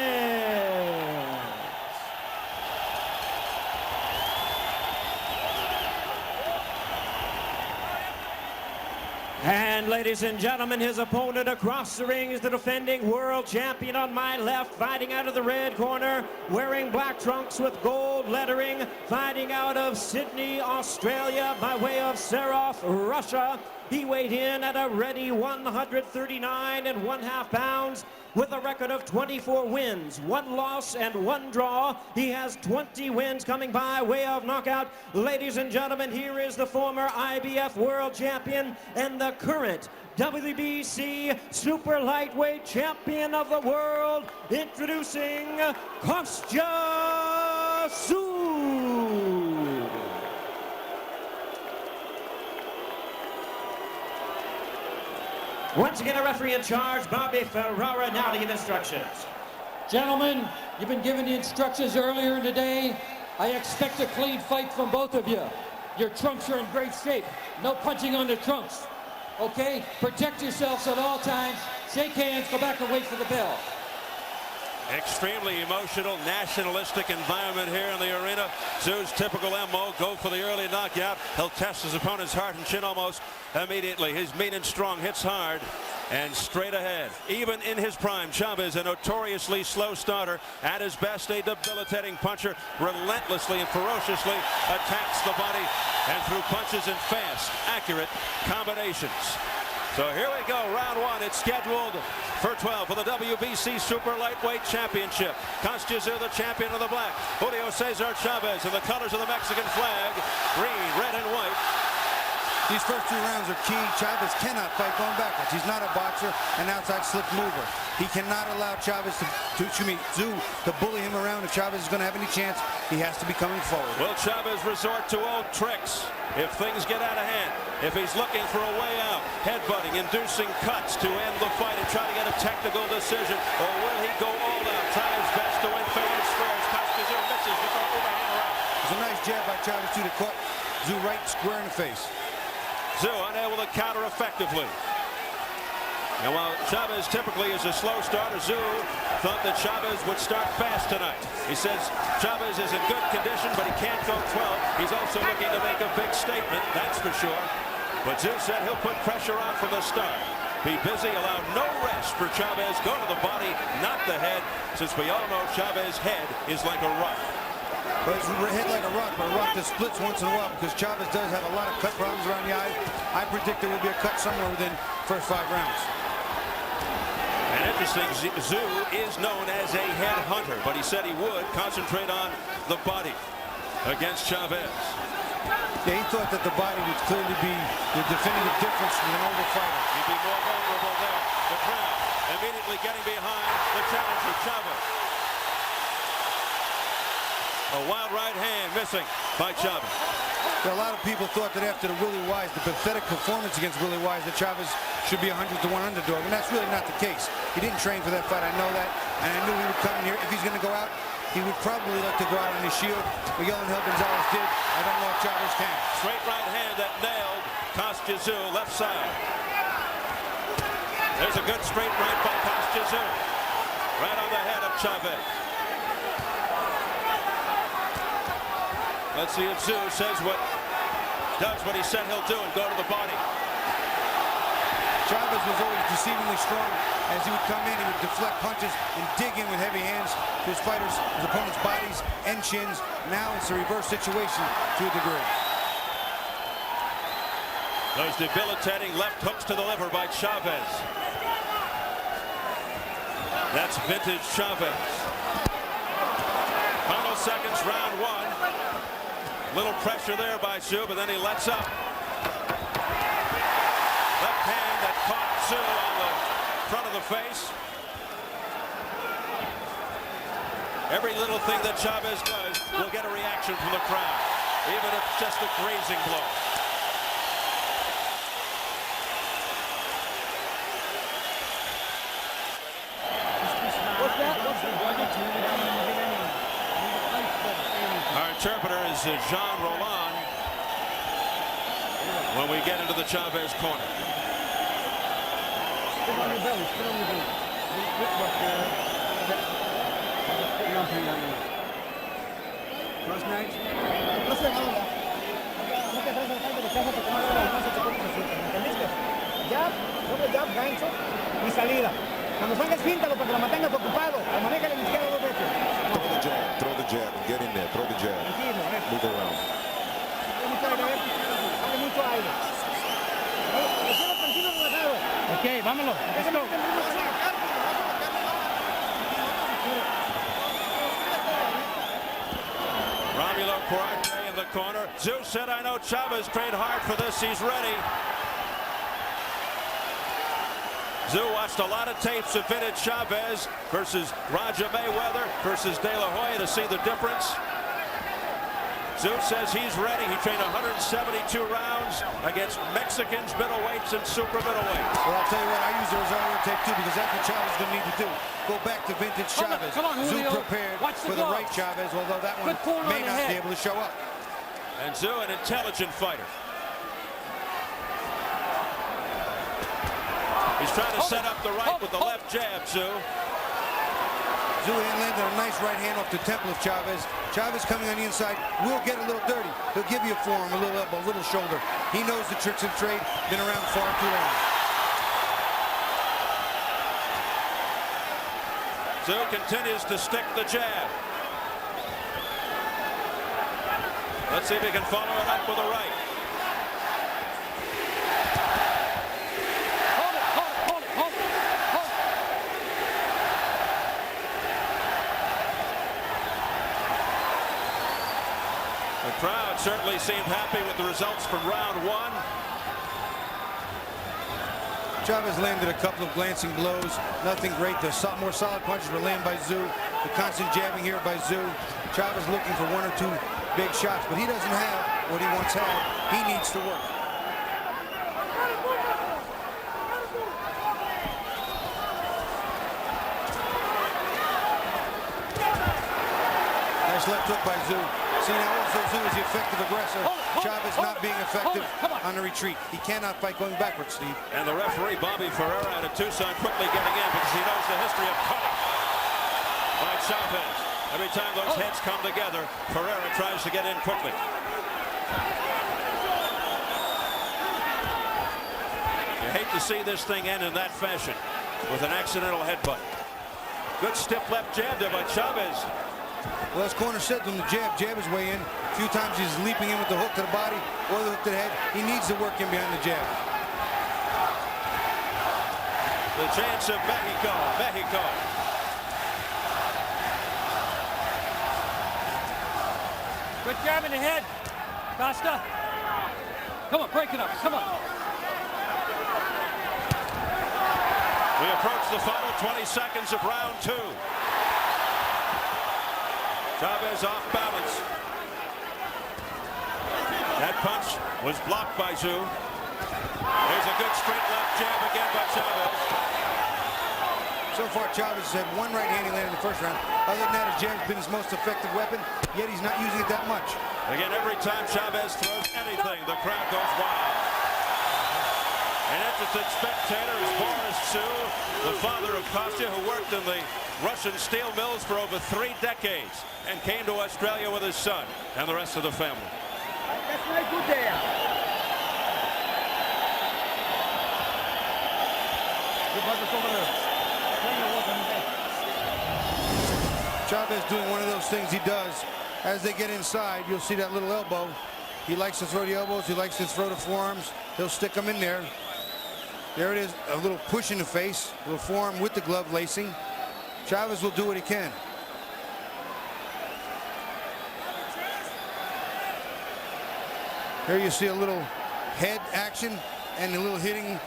And ladies and gentlemen, his opponent across the ring is the defending world champion on my left, fighting out of the red corner, wearing black trunks with gold lettering, fighting out of Sydney, Australia, by way of Sarov, Russia. He weighed in at a ready 139 1/2 pounds with a record of 24 wins, 1 loss, and 1 draw. He has 20 wins coming by way of knockout. Ladies and gentlemen, here is the former IBF world champion and the current current WBC super lightweight champion of the world, introducing Kostya Tszyu. Once again, a referee in charge, Bobby Ferrara, now to give instructions. Gentlemen, you've been given the instructions earlier in the day. I expect a clean fight from both of you. Your trunks are in great shape. No punching on the trunks. Okay? Protect yourselves at all times. Shake hands, go back and wait for the bell. Extremely emotional, nationalistic environment here in the arena. Tszyu's typical MO, go for the early knockout. He'll test his opponent's heart and chin almost immediately. He's mean and strong, hits hard and straight ahead. Even in his prime, Chavez, a notoriously slow starter, at his best a debilitating puncher, relentlessly and ferociously attacks the body and through punches and fast, accurate combinations. So here we go, round one. It's scheduled for 12 for the WBC Super Lightweight Championship. Kostya Tszyu, the champion of the black. Julio Cesar Chavez in the colors of the Mexican flag, green, red, and white. These first 2 rounds are key. Chavez cannot fight going backwards. He's not a boxer, an outside slip mover. He cannot allow Chavez Tszyu to bully him around. If Chavez is going to have any chance, he has to be coming forward. Will Chavez resort to old tricks if things get out of hand? If he's looking for a way out, headbutting, inducing cuts to end the fight and try to get a technical decision, or will he go all out, try his best to win fair and squares? Kostya Tszyu misses with the overhand right. There's a nice jab by Chavez Tszyu that caught Tszyu right square in the face. Tszyu unable to counter effectively. And while Chavez typically is a slow starter, Tszyu thought that Chavez would start fast tonight. He says Chavez is in good condition, but he can't go 12. He's also looking to make a big statement, that's for sure. But Tszyu said he'll put pressure on from the start. Be busy, allow no rest for Chavez. Go to the body, not the head, since we all know Chavez's head is like a rock. But it's hit like a rock, but a rock that splits once in a while because Chavez does have a lot of cut problems around the eye. I predict there will be a cut somewhere within first 5 rounds. And interesting, Tszyu is known as a head hunter, but he said he would concentrate on the body against Chavez. Yeah, he thought that the body would clearly be the definitive difference from an older fighter. He'd be more vulnerable there. The crowd immediately getting behind the challenger, Chavez. A wild right hand missing by Chavez. A lot of people thought that after the Willie Wise, the pathetic performance against Willie Wise, that Chavez should be 100-1 underdog, and that's really not the case. He didn't train for that fight, I know that, and I knew he would come in here. If he's going to go out, he would probably like to go out on his shield. Miguel Angel Gonzalez did. I don't know if Chavez can. Straight right hand that nailed Kostya Tszyu, left side. There's a good straight right by Kostya Tszyu. Right on the head of Chavez. Let's see if Tszyu does what he said he'll do and go to the body. Chavez was always deceivingly strong. As he would come in, he would deflect punches and dig in with heavy hands to his opponents' bodies and chins. Now it's a reverse situation to a degree. Those debilitating left hooks to the liver by Chavez. That's vintage Chavez. Final seconds, round one. Little pressure there by Tszyu, but then he lets up. Left hand that caught Tszyu on the front of the face. Every little thing that Chavez does will get a reaction from the crowd, even if it's just a grazing blow. Our interpreter is Jean Roland when we get into the Chavez corner. Gancho y salida. Cuando salgas, píntalo para que lo mantengas ocupado. Manéjale la izquierda 2 veces. Throw the jab, and get in there, throw the jab. Move around. Dale mucho aire. Ok, vámonos. Let's go. Romulo Cuarte in the corner. Tszyu said, I know Chavez trained hard for this. He's ready. Tszyu watched a lot of tapes of vintage Chavez versus Roger Mayweather versus De La Hoya to see the difference. Tszyu says he's ready. He trained 172 rounds against Mexicans, middleweights, and super middleweights. Well, I'll tell you what, I use the Rosario tape too because that's what Chavez is going to need to do. Go back to vintage Chavez. Come on, Tszyu Julio. prepared Watch the for the gloves. right Chavez, although that one Good corner may on the not be head. able to show up. And Tszyu, an intelligent fighter. He's trying to set up the right with the left jab, Tszyu. Tszyu landed a nice right hand off the temple of Chavez. Chavez coming on the inside will get a little dirty. He'll give you a forearm, a little elbow, a little shoulder. He knows the tricks of the trade. Been around far too long. Tszyu continues to stick the jab. Let's see if he can follow it up with a right. The crowd certainly seemed happy with the results from round one. Chavez landed a couple of glancing blows. Nothing great. The more solid punches were landed by Tszyu. The constant jabbing here by Tszyu. Chavez looking for one or two big shots, but he doesn't have what he once had. He needs to work. Nice left hook by Tszyu. See, now also Tszyu is the effective aggressor. Chavez not being effective on the retreat. He cannot fight going backwards, Steve. And the referee, Bobby Ferreira, out of Tucson, quickly getting in because he knows the history of cutting by Chavez. Every time those heads come together, Ferreira tries to get in quickly. You hate to see this thing end in that fashion with an accidental headbutt. Good stiff left jab there by Chavez. Well, as corner said on the jab his way in. A few times he's leaping in with the hook to the body or the hook to the head. He needs to work in behind the jab. The chance of Mexico. Mexico. Good jab in the head. Costa. Come on, break it up. Come on. We approach the final 20 seconds of round two. Chavez off balance. That punch was blocked by Tszyu. There's a good straight left jab again by Chavez. So far, Chavez has had one right hand he landed in the first round. Other than that, his jab's been his most effective weapon, yet he's not using it that much. Again, every time Chavez throws anything, the crowd goes wild. An interested spectator is Boris Tszyu, the father of Kostya, who worked in the Russian steel mills for over 3 decades and came to Australia with his son and the rest of the family. That's not good there. Chavez doing one of those things he does. As they get inside, you'll see that little elbow. He likes to throw the elbows. He likes to throw the forearms. He'll stick them in there. There it is, a little push in the face, a little forearm with the glove lacing. Chavez will do what he can. Here you see a little head action and a little hitting.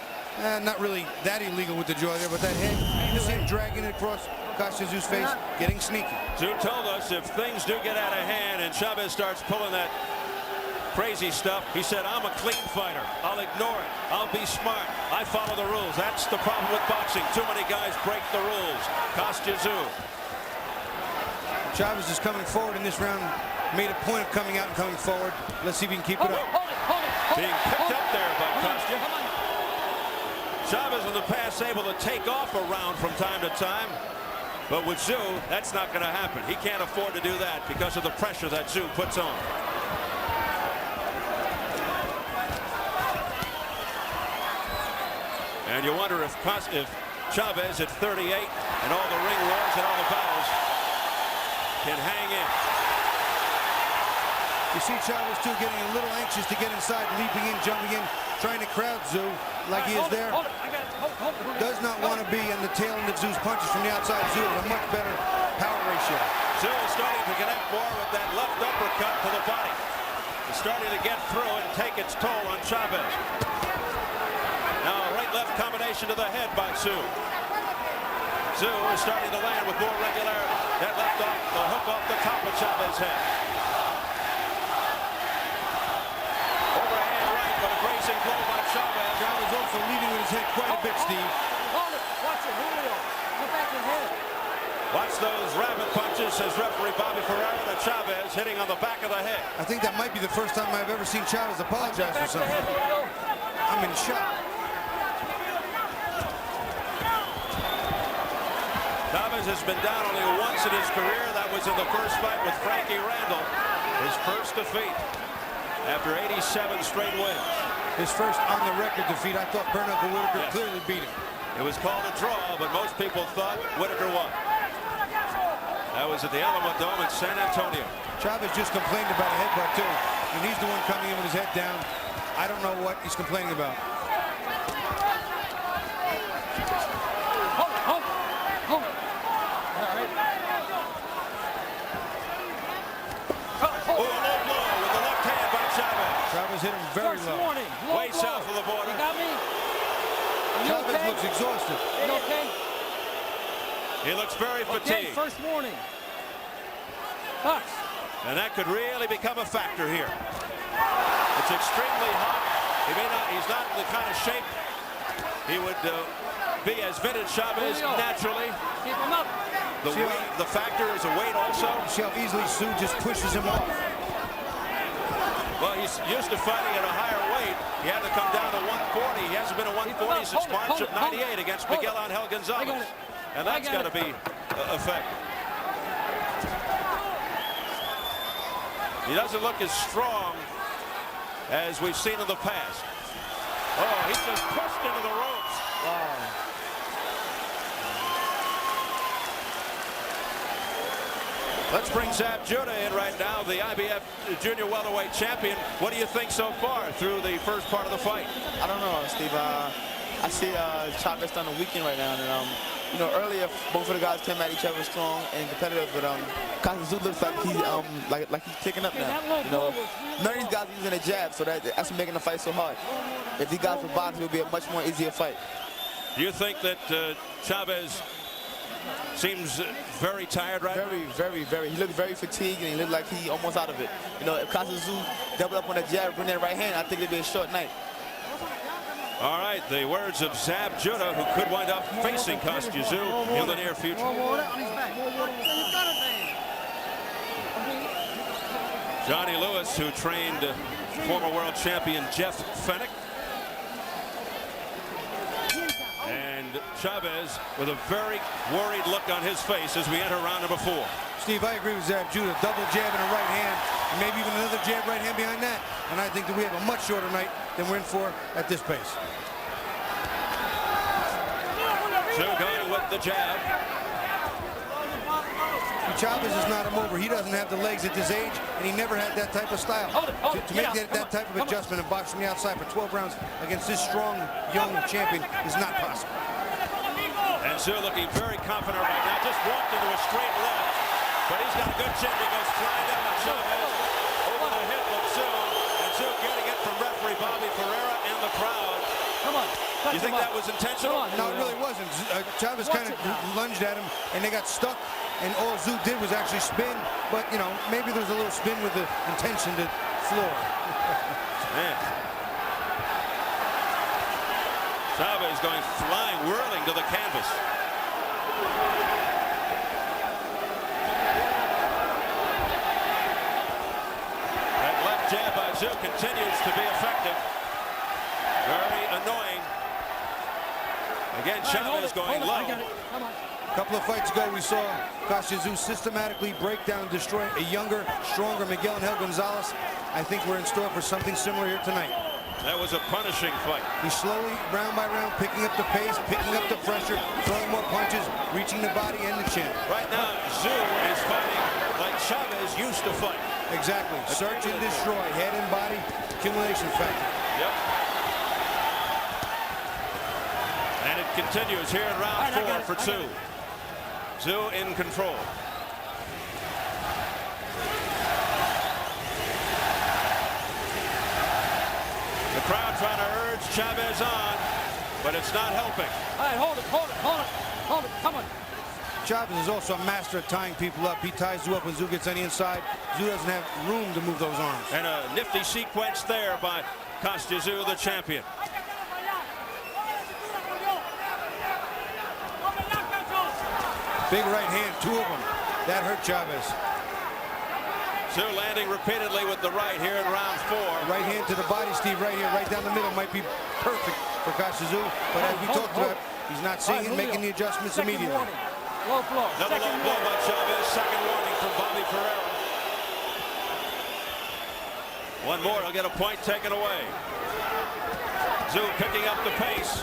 Not really that illegal with the jaw there, but that head, you see him dragging it across Kostya Tszyu's face, getting sneaky. Tszyu told us if things do get out of hand and Chavez starts pulling that crazy stuff, he said, I'm a clean fighter. I'll ignore it. I'll be smart. I follow the rules. That's the problem with boxing. Too many guys break the rules. Kostya Tszyu. Chavez is coming forward in this round. Made a point of coming out and coming forward. Let's see if he can keep it up. Being picked up there by Kostya. Chavez in the past able to take off a round from time to time. But with Tszyu, that's not going to happen. He can't afford to do that because of the pressure that Tszyu puts on. And you wonder if Chavez at 38 and all the ring wars and all the battles can hang in. You see Chavez too getting a little anxious to get inside, leaping in, jumping in, trying to crowd Tszyu like he is there. Does not want to be on the tail end of Tszyu's punches from the outside. Tszyu with a much better power ratio. Tszyu is starting to connect more with that left uppercut to the body. It's starting to get through and take its toll on Chavez. Now a right-left combination combination to the head by Tszyu. Tszyu is starting to land with more regularity. That left off the hook off the top of Chavez's head. Overhand right, but a grazing blow by Chavez. Chavez also leading with his head quite a bit, Steve. Hold it. Watch it, Julio. Go back and hit. Watch those rabbit punches, says referee Bobby Ferreira, to Chavez hitting on the back of the head. I think that might be the first time I've ever seen Chavez apologize for something. I'm in shock. Chavez has been down only once in his career. That was in the first fight with Frankie Randall. His first defeat after 87 straight wins. His first on-the-record defeat. I thought Bernard Whitaker clearly beat him. It was called a draw, but most people thought Whitaker won. That was at the Alamo Dome in San Antonio. Chavez just complained about a headbutt, too. And he's the one coming in with his head down. I don't know what he's complaining about. Chavez hit him very low. Warning. Way south of the border. You got me? Chavez okay? looks exhausted. You okay? He looks very fatigued. Okay, first warning. Box. And that could really become a factor here. It's extremely hot. He's not in the kind of shape he would be as vintage Chavez naturally. Keep him up. The factor is a weight also. See how easily Tszyu just pushes him off. Well, he's used to fighting at a higher weight. He had to come down to 140. He hasn't been at 140 since March of '98 against Miguel Angel Gonzalez. And that's got to be effective. He doesn't look as strong as we've seen in the past. Oh, he's just pushed into the ropes. Wow. Let's bring Zab Judah in right now, the IBF junior welterweight champion. What do you think so far through the first part of the fight? I don't know, Steve. I see Chavez starting to weaken right now. And, you know, earlier both of the guys came at each other strong and competitive, but Kostya Tszyu looks like he's picking up now. You know, none of these guys are using a jab, so that's making the fight so hard. If these guys were boxing, it would be a much more easier fight. Do you think that Chavez seems very tired right now? Very. He looked very fatigued, and he looked like he's almost out of it. You know, if Kostya Tszyu double up on that jab, bring that right hand, I think it'd be a short night. All right, the words of Zab Judah, who could wind up facing Kostya Tszyu in the near future. Johnny Lewis, who trained former world champion Jeff Fennick. And Chavez with a very worried look on his face as we enter round number 4. Steve, I agree with Zab Judah. Double jab and a right hand, and maybe even another jab right hand behind that. And I think that we have a much shorter night than we're in for at this pace. Tszyu going with the jab. Chavez is not a mover. He doesn't have the legs at this age, and he never had that type of style. To make that type of adjustment and box from the outside for 12 rounds against this strong, young champion is not possible. And Tszyu looking very confident right now. Just walked into a straight left, but he's got a good chin. He goes flying down on Chavez over the hip of Tszyu, and Tszyu getting it from referee Bobby Ferreira and the crowd. Come on. You think that was intentional? No, it really wasn't. Chavez kind of lunged at him, and they got stuck. And all Tszyu did was actually spin, but, you know, maybe there's a little spin with the intention to floor. Man. Chavez going flying, whirling to the canvas. That left jab by Tszyu continues to be effective. Very annoying. Again, Chavez going low. A couple of fights ago, we saw Kostya Tszyu systematically break down and destroy a younger, stronger Miguel Angel Gonzalez. I think we're in store for something similar here tonight. That was a punishing fight. He's slowly, round by round, picking up the pace, picking up the pressure, throwing more punches, reaching the body and the chin. Right now, Tszyu is fighting like Chavez used to fight. Exactly. Search and destroy. Head and body, accumulation factor. Yep. And it continues here in round 4 for Tszyu. Tszyu in control. The crowd trying to urge Chavez on. but it's not helping. All right, hold it, hold it, hold it, hold it. Come on. Chavez is also a master at tying people up. He ties Tszyu up when Tszyu gets on the inside. Tszyu doesn't have room to move those arms. And a nifty sequence there by Kostya Tszyu, the champion. Big right hand, 2 of them. That hurt Chavez. Tszyu landing repeatedly with the right here in round 4. Right hand to the body, Steve, right here, right down the middle, might be perfect for Kostya Tszyu. But as we talked about, he's not seeing it, making the adjustments immediately. Low blow. Another low blow by Chavez. Second warning from Bobby Ferreira. One more, he'll get a point taken away. Tszyu picking up the pace.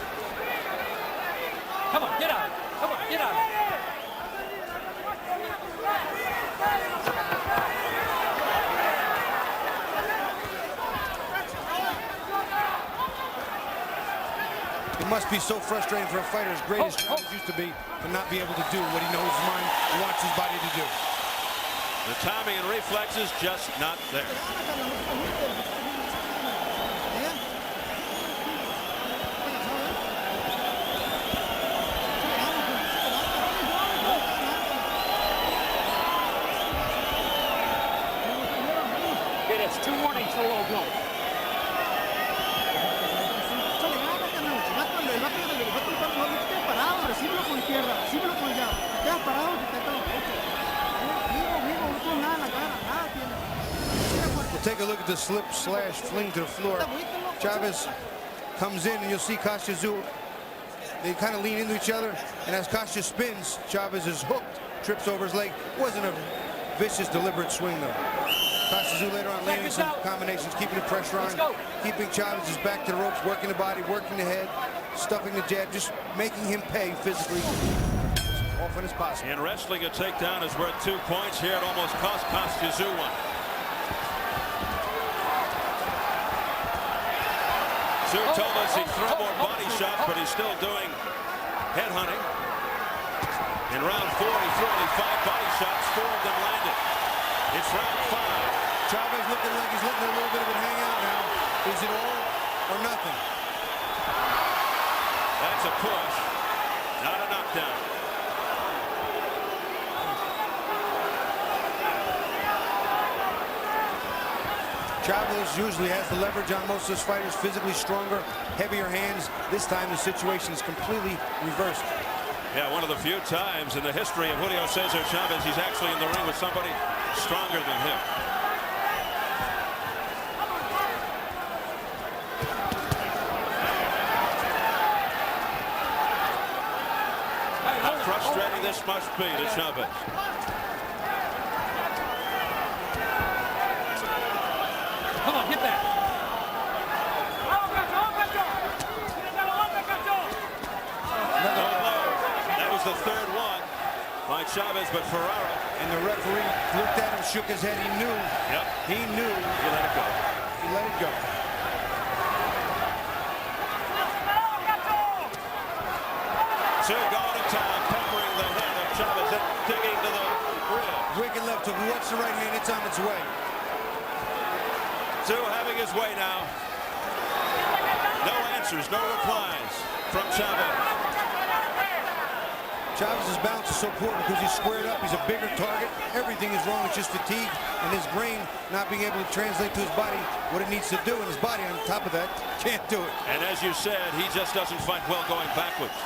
Come on, get out. Come on, get out. It must be so frustrating for a fighter as great as Chavez used to be to not be able to do what he knows his mind wants his body to do. The timing and reflexes just not there. It's 2 warnings for low blow. We'll take a look at the slip slash fling to the floor. Chavez comes in and you'll see Kostya Tszyu. They kind of lean into each other, and as Kostya spins, Chavez is hooked, trips over his leg. It wasn't a vicious, deliberate swing though. Kostya Tszyu later on landing some combinations, keeping the pressure on, keeping Chavez's back to the ropes, working the body, working the head, stuffing the jab, just making him pay physically as often as possible. In wrestling, a takedown is worth 2 points. Here it almost cost Kostya Tszyu 1. Tszyu told us he'd throw more body shots, but he's still doing head hunting. In round 4, he threw only 5 body shots, 4 of them landed. It's round 5. Chavez looking like he's letting a little bit of it hang out now. Is it all or nothing? That's a push, not a knockdown. Chavez usually has the leverage on most of his fighters, physically stronger, heavier hands. This time the situation is completely reversed. Yeah, one of the few times in the history of Julio Cesar Chavez he's actually in the ring with somebody stronger than him. How frustrating this must be to Chavez. Come on, hit that. That was the third one by Chavez, but Ferreira. And the referee looked at him, shook his head. He knew. Yep. He knew. He let it go. He let it go. Tszyu going to town, peppering the head of Chavez and digging to the ribs. Wicked left hook. Watch the right hand. It's on its way. Tszyu having his way now. No answers, no replies from Chavez. Chavez's balance is so important because he's squared up. He's a bigger target. Everything is wrong. It's just fatigue and his brain not being able to translate to his body what it needs to do. And his body, on top of that, can't do it. And as you said, he just doesn't fight well going backwards.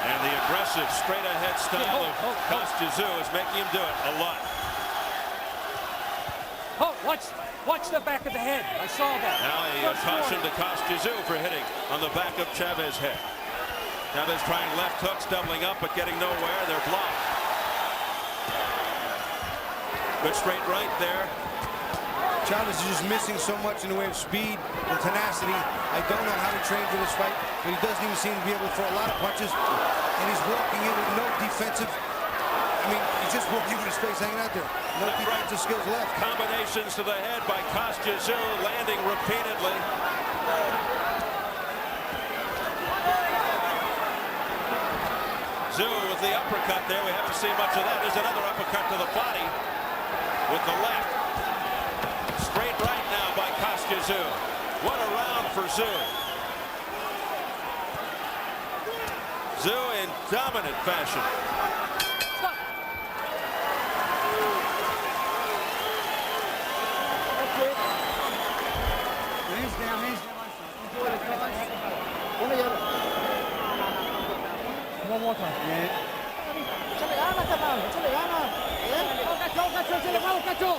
And the aggressive, straight-ahead style of Kostya Tszyu is making him do it a lot. Oh, watch the back of the head. I saw that. Now a caution to Kostya Tszyu for hitting on the back of Chavez's head. Chavez trying left hooks, doubling up, but getting nowhere. They're blocked. Good straight right there. Chavez is just missing so much in the way of speed and tenacity. I don't know how to train for this fight, but he doesn't even seem to be able to throw a lot of punches. And he's walking in with no defensive. I mean, he's just walking with his face hanging out there. No defensive skills left. Combinations to the head by Kostya Tszyu, landing repeatedly. Tszyu with the uppercut there. We haven't seen much of that. There's another uppercut to the body with the left. Straight right now by Kostya Tszyu. What a round for Tszyu. Tszyu in dominant fashion. Hands down, hands down. One more time. Yeah. Échale ganas, carnal. Échale ganas. Échale ganas, cacho.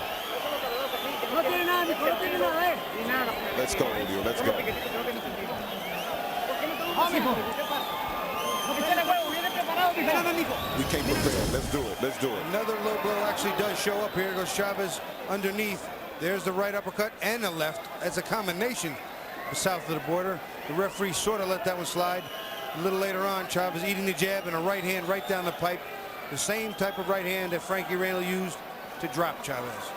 No tiene nada, mijo. No tiene nada, Ni nada. Let's go, Julio. Let's go. Vamos, mijo. Échale huevo. Viene preparado, mijo. Nada, mijo. We came prepared. Let's do it. Let's do it. Another low blow actually does show up. Here goes Chavez underneath. There's the right uppercut and the left. That's a combination south of the border. The referee sort of let that one slide. A little later on, Chavez eating the jab and a right hand right down the pipe. The same type of right hand that Frankie Randall used to drop Chavez.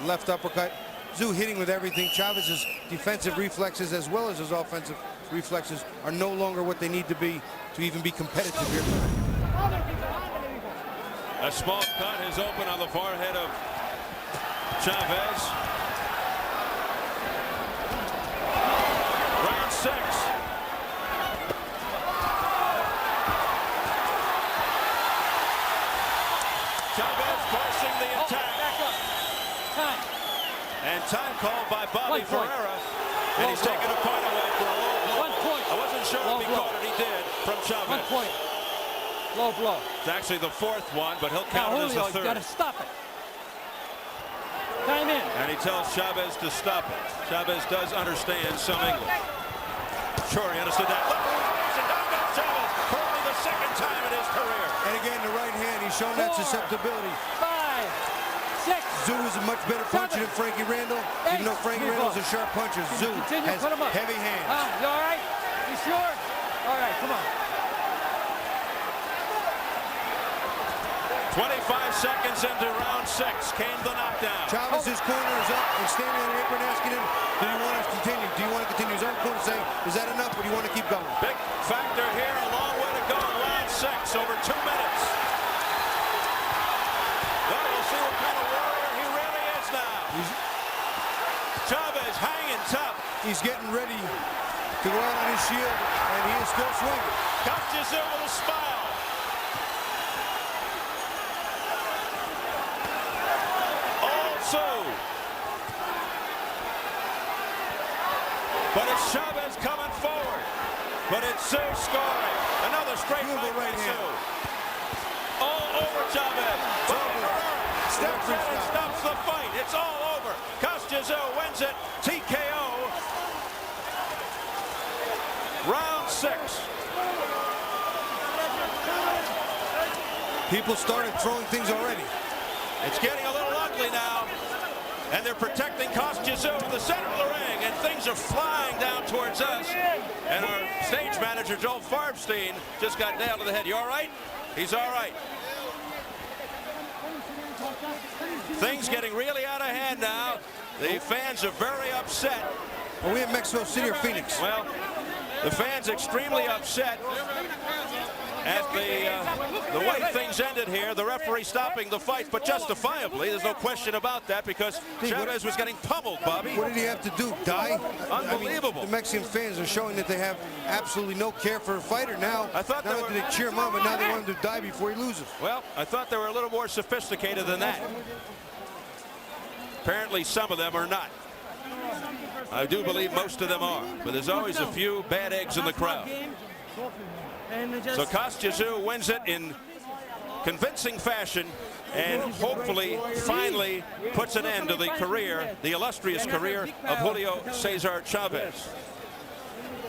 Left uppercut. Tszyu hitting with everything. Chavez's defensive reflexes as well as his offensive reflexes are no longer what they need to be competitive here tonight. A small cut is open on the forehead of Chavez. Round 6. Chavez forcing the attack. Back up. Time. And time called by Bobby 1 point. Ferreira. And he's taking a point away for a low blow. 1 point. I wasn't sure Low if he blow. caught it. He did from 1 Chavez. point. Low blow. It's actually the 4th one, but he'll Now, count it as Julio, the you 3rd. got to stop it. Time in. And he tells Chavez to stop it. Chavez does understand some English. Sure, he understood that. Look, and down goes Chavez for only the 2nd time in his career. And again, the right hand, he's shown that 4, susceptibility. 5, 6. Tszyu is a much better puncher than Frankie Randall. Even though Frankie Randall's a sharp puncher, Tszyu Continue, has put him up. heavy hands. You all right? You sure? All right, come on. 25 seconds into round 6 came the knockdown. Chavez's corner is up and standing on the apron asking him, do you want to continue? Do you want to continue? His own corner saying, is that enough or do you want to keep going? Big factor here, a long way to go in round 6, over 2 minutes. Well, we'll see what kind of warrior he really is now. Chavez hanging tough. He's getting ready to go out on his shield, and he is still swinging. Kostya Tszyu with a smile. But it's Chavez coming forward. But it's Tszyu scoring. Another straight right hand. All over Chavez. Steps in and stops the fight. It's all over. Kostya Tszyu wins it. TKO. Round 6. People started throwing things already. It's getting a little ugly now. And they're protecting Kostya Tszyu in the center of the ring, and things are flying down towards us. And our stage manager, Joel Farbstein, just got nailed to the head. You all right? He's all right. Things getting really out of hand now. The fans are very upset. Are we in Mexico City or Phoenix? Well, the fans extremely upset at the way things ended here. The referee stopping the fight, but justifiably. There's no question about that because Chavez was getting pummeled, Bobby. What did he have to do? Die? Unbelievable. I mean, the Mexican fans are showing that they have absolutely no care for a fighter now. I thought not only do they cheer him on, but now they want him to die before he loses. Well, I thought they were a little more sophisticated than that. Apparently some of them are not. I do believe most of them are, but there's always a few bad eggs in the crowd. So Kostya Tszyu wins it in convincing fashion and hopefully finally puts an end to the career, the illustrious career of Julio Cesar Chavez.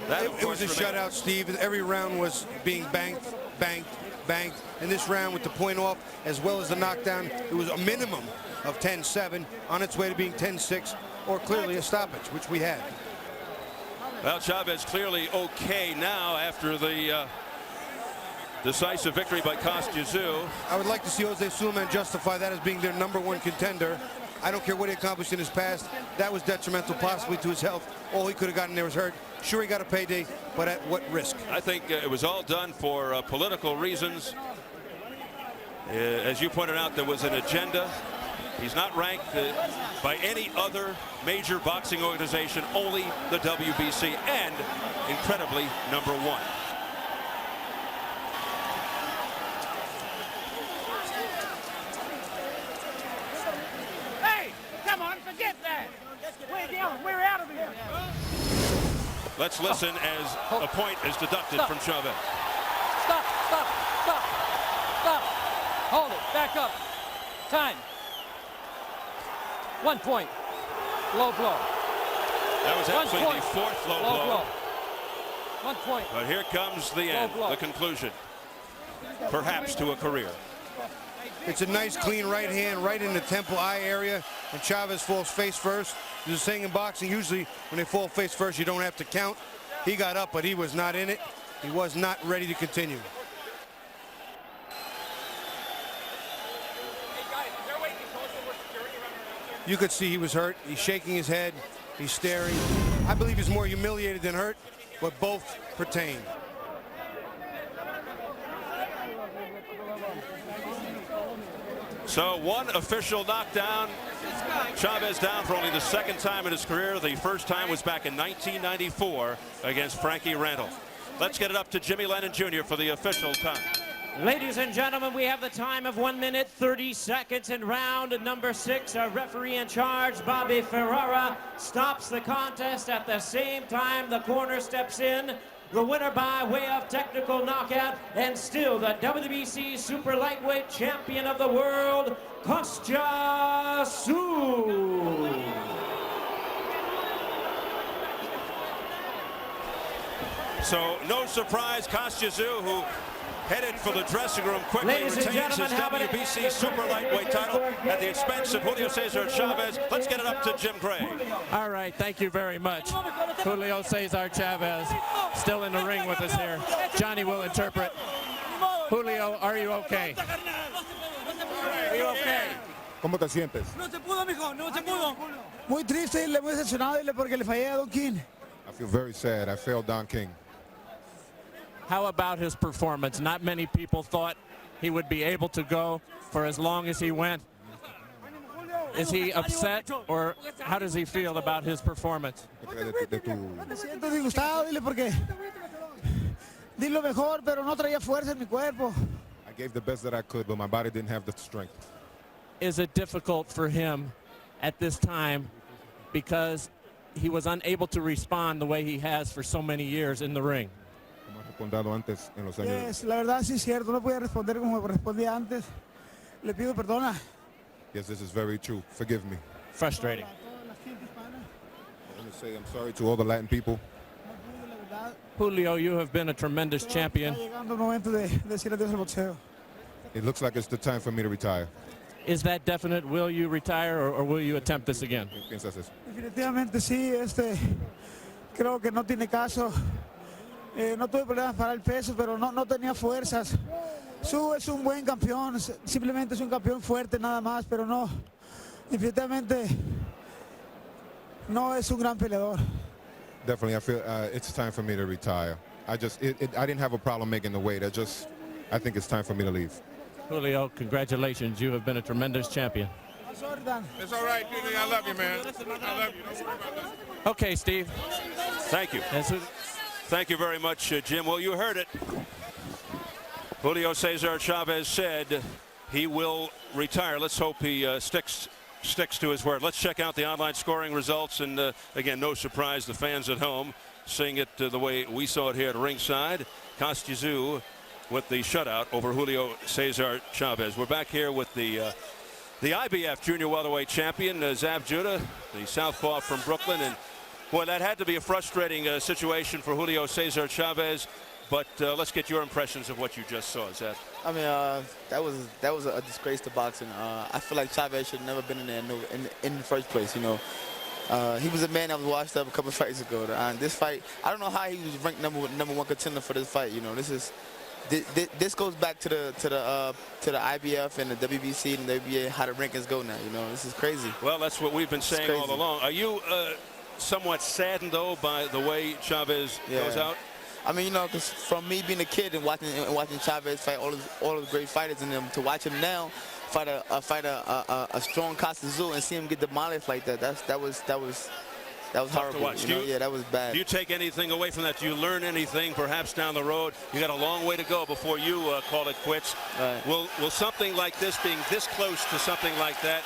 It was a shutout, Steve. Every round was being banked, banked, banked. And this round with the point off as well as the knockdown, it was a minimum of 10-7 on its way to being 10-6 or clearly a stoppage, which we had. Well, Chavez clearly okay now after the decisive victory by Kostya Tszyu. I would like to see Jose Sulaiman justify that as being their #1 contender. I don't care what he accomplished in his past. That was detrimental possibly to his health. All he could have gotten there was hurt. Sure, he got a payday, but at what risk? I think it was all done for political reasons. As you pointed out, there was an agenda. He's not ranked by any other major boxing organization, only the WBC, and incredibly #1. Let's listen as a point is deducted from Chavez. Stop, stop, stop, stop. Hold it, back up. Time. 1 point. Low blow. That was actually the fourth low blow. 1 point. But here comes the end, the conclusion, perhaps to a career. It's a nice clean right hand right in the temple eye area, and Chavez falls face first. There's a saying in boxing, usually when they fall face first, you don't have to count. He got up, but he was not in it. He was not ready to continue. You could see he was hurt. He's shaking his head. He's staring. I believe he's more humiliated than hurt, but both pertain. So one official knockdown. Chavez down for only the second time in his career. The first time was back in 1994 against Frankie Randall. Let's get it up to Jimmy Lennon Jr. for the official time. Ladies and gentlemen, we have the time of 1 minute 30 seconds in round number 6. Our referee in charge, Bobby Ferrara, stops the contest. At the same time, the corner steps in. The winner by way of technical knockout, and still the WBC Super Lightweight Champion of the World, Kostya Tszyu. So no surprise, Kostya Tszyu, who headed for the dressing room quickly, retains his WBC Super Lightweight title at the expense of Julio Cesar Chavez. Let's get it up to Jim Gray. All right, thank you very much. Julio Cesar Chavez still in the ring with us here. Johnny will interpret. Julio, are you okay? Are you okay? ¿Cómo te sientes? No se pudo, mijo, no se pudo. Muy triste, muy decepcionado porque le fallé a Don King. I feel very sad. I failed Don King. How about his performance? Not many people thought he would be able to go for as long as he went. Is he upset, or how does he feel about his performance? Me siento disgustado, dile, porque di lo mejor, pero no traía fuerza en mi cuerpo. I gave the best that I could, but my body didn't have the strength. Is it difficult for him at this time because he was unable to respond the way he has for so many years in the ring? Yes, la verdad sí es cierto, no podía responder como respondía antes. Le pido perdona. Yes, this is very true. Forgive me. Frustrating. I want to say I'm sorry to all the Latin people. Julio, you have been a tremendous champion. It looks like it's the time for me to retire. Is that definite? Will you retire, or will you attempt this again? Definitivamente sí, creo que no tiene caso. No tuve problemas para el peso, pero no tenía fuerzas. Tszyu es un buen campeón, simplemente es un campeón fuerte nada más, pero no, definitivamente no es un gran peleador. Definitely, I feel it's time for me to retire. I didn't have a problem making the weight. I think it's time for me to leave. Julio, congratulations. You have been a tremendous champion. It's all right, Junior. I love you, man. I love you. Don't worry about that. Okay, Steve. Thank you. Thank you very much, Jim. Well, you heard it. Julio Cesar Chavez said he will retire. Let's hope he sticks to his word. Let's check out the online scoring results. And again, no surprise, the fans at home seeing it the way we saw it here at ringside. Kostya Tszyu with the shutout over Julio Cesar Chavez. We're back here with the IBF Junior Welterweight Champion, Zav Judah, the southpaw from Brooklyn. And boy, that had to be a frustrating situation for Julio Cesar Chavez. But let's get your impressions of what you just saw, Zav. I mean, that was a disgrace to boxing. I feel like Chavez should have never been in there in the first place. You know, he was a man that was washed up a couple fights ago. And this fight, I don't know how he was ranked number one contender for this fight. You know, this goes back to the IBF and the WBC and the WBA, how the rankings go now. You know, this is crazy. Well, that's what we've been saying all along. Are you somewhat saddened though by the way Chavez goes out? I mean, you know, because from me being a kid and watching Chavez fight all the great fighters and them, to watch him now fight a strong Kostya Tszyu and see him get demolished like that, that was horrible. You know? Yeah, that was bad. Do you take anything away from that? Do you learn anything perhaps down the road? You got a long way to go before you call it quits. Right. Will something like this, being this close to something like that,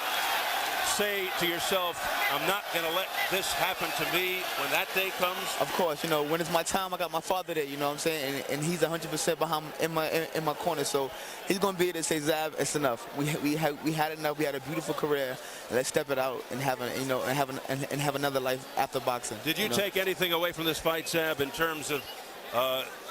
say to yourself, I'm not going to let this happen to me when that day comes? Of course, you know, when it's my time, I got my father there, you know what I'm saying? And he's 100% behind in my corner. So he's going to be able to say, Zab, it's enough. We had enough. We had a beautiful career. Let's step it out and have another life after boxing. Did you take anything away from this fight, Zab, in terms of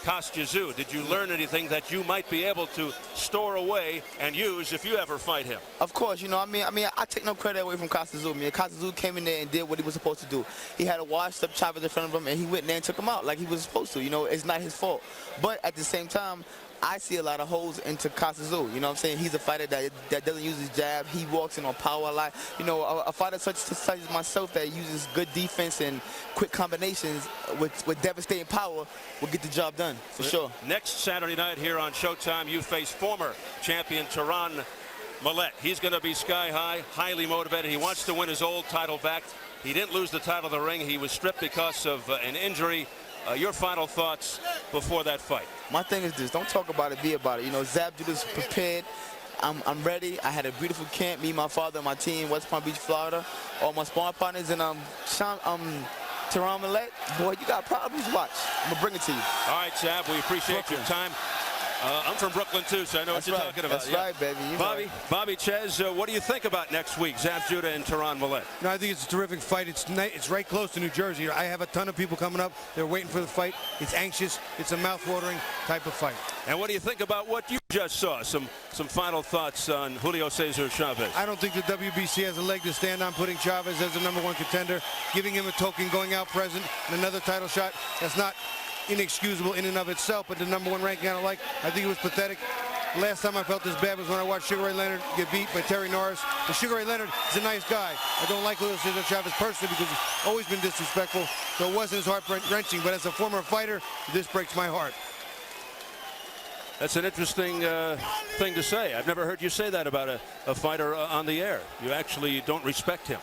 Kostya Tszyu? Did you learn anything that you might be able to store away and use if you ever fight him? Of course, you know, I take no credit away from Kostya Tszyu. I mean, Kostya Tszyu came in there and did what he was supposed to do. He had a washed-up Chavez in front of him, and he went in there and took him out like he was supposed to. You know, it's not his fault. But at the same time, I see a lot of holes into Kostya Tszyu. You know what I'm saying? He's a fighter that doesn't use his jab. He walks in on power a lot. You know, a fighter such as myself that uses good defense and quick combinations with devastating power will get the job done, for sure. Next Saturday night here on Showtime, you face former champion Tyron Millette. He's going to be sky high, highly motivated. He wants to win his old title back. He didn't lose the title of the ring. He was stripped because of an injury. Your final thoughts before that fight? My thing is this: don't talk about it, be about it. You know, Zab Judah's prepared. I'm ready. I had a beautiful camp. Me, my father, and my team, West Palm Beach, Florida. All my sparring partners, and Tyron Millette. Boy, you got problems. Watch. I'm gonna bring it to you. All right, Zab. We appreciate your time. I'm from Brooklyn too, so I know what you're talking about. That's right, baby. Bobby Chez, what do you think about next week, Zab Judah and Tyron Millette? No, I think it's a terrific fight. It's right close to New Jersey. I have a ton of people coming up. They're waiting for the fight. It's anxious. It's a mouth-watering type of fight. And what do you think about what you just saw? Some final thoughts on Julio Cesar Chavez. I don't think the WBC has a leg to stand on, putting Chavez as the #1 contender, giving him a token going out present and another title shot. That's not inexcusable in and of itself, but the #1 ranking I don't like. I think it was pathetic. The last time I felt this bad was when I watched Sugar Ray Leonard get beat by Terry Norris. And Sugar Ray Leonard is a nice guy. I don't like Julio Cesar Chavez personally because he's always been disrespectful, so it wasn't as heart-wrenching. But as a former fighter, this breaks my heart. That's an interesting thing to say. I've never heard you say that about a fighter on the air. You actually don't respect him.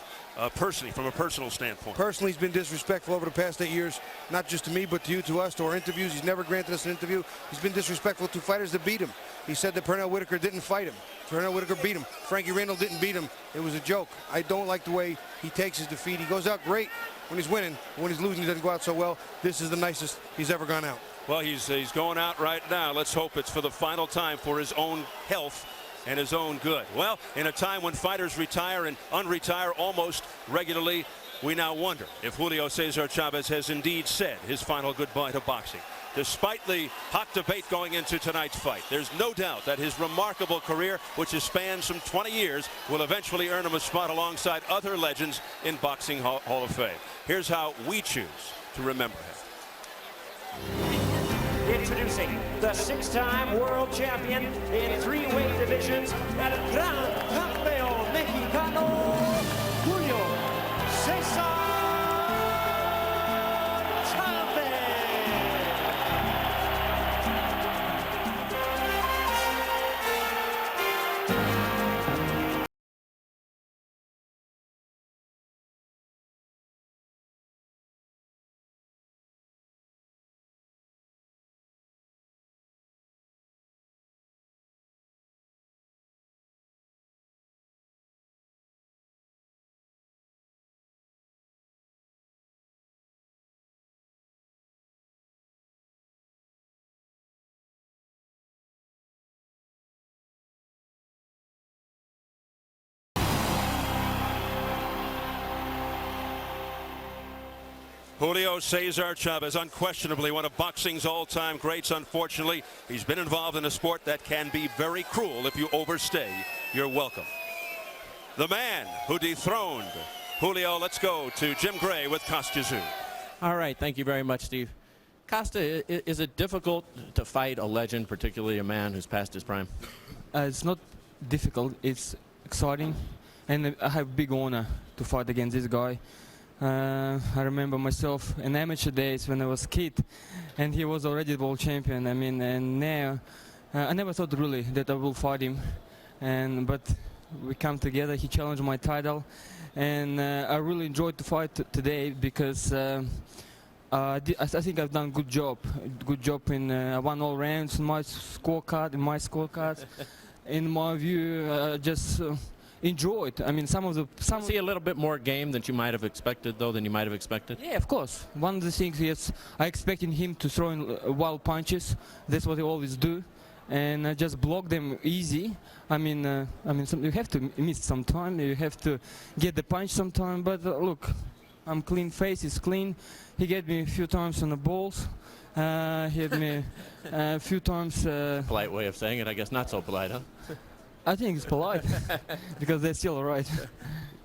Personally, from a personal standpoint. Personally, he's been disrespectful over the past 8 years, not just to me, but to you, to us, to our interviews. He's never granted us an interview. He's been disrespectful to fighters that beat him. He said that Pernell Whitaker didn't fight him. Pernell Whitaker beat him. Frankie Randall didn't beat him. It was a joke. I don't like the way he takes his defeat. He goes out great when he's winning. When he's losing, he doesn't go out so well. This is the nicest he's ever gone out. Well, he's going out right now. Let's hope it's for the final time for his own health and his own good. Well, in a time when fighters retire and unretire almost regularly, we now wonder if Julio Cesar Chavez has indeed said his final goodbye to boxing. Despite the hot debate going into tonight's fight, there's no doubt that his remarkable career, which has spanned some 20 years, will eventually earn him a spot alongside other legends in Boxing Hall of Fame. Here's how we choose to remember him. Introducing the 6-time world champion in 3 weight divisions, el gran campeón mexicano, Julio Cesar Chavez. Julio Cesar Chavez, unquestionably one of boxing's all-time greats. Unfortunately, he's been involved in a sport that can be very cruel if you overstay your welcome. The man who dethroned Julio. Let's go to Jim Gray with Kostya Tszyu. All right, thank you very much, Steve. Kostya, is it difficult to fight a legend, particularly a man who's past his prime? It's not difficult. It's exciting, and I have big honor to fight against this guy. I remember myself in amateur days when I was a kid, and he was already the world champion. I mean, and now I never thought really that I will fight him, but we come together. He challenged my title, and I really enjoyed the fight today because I think I've done good job in I won all rounds in my scorecard. In my view, just enjoyed. I mean, See a little bit more game than you might have expected, though, than you might have expected? Yeah, of course. One of the things is I expected him to throw in wild punches. That's what he always do. And I just block them easy. I mean, you have to miss some time. You have to get the punch sometime. But look, I'm clean. Face is clean. He get me a few times on the balls. He hit me a few times. Polite way of saying it, I guess. Not so polite, huh? I think it's polite because they're still all right.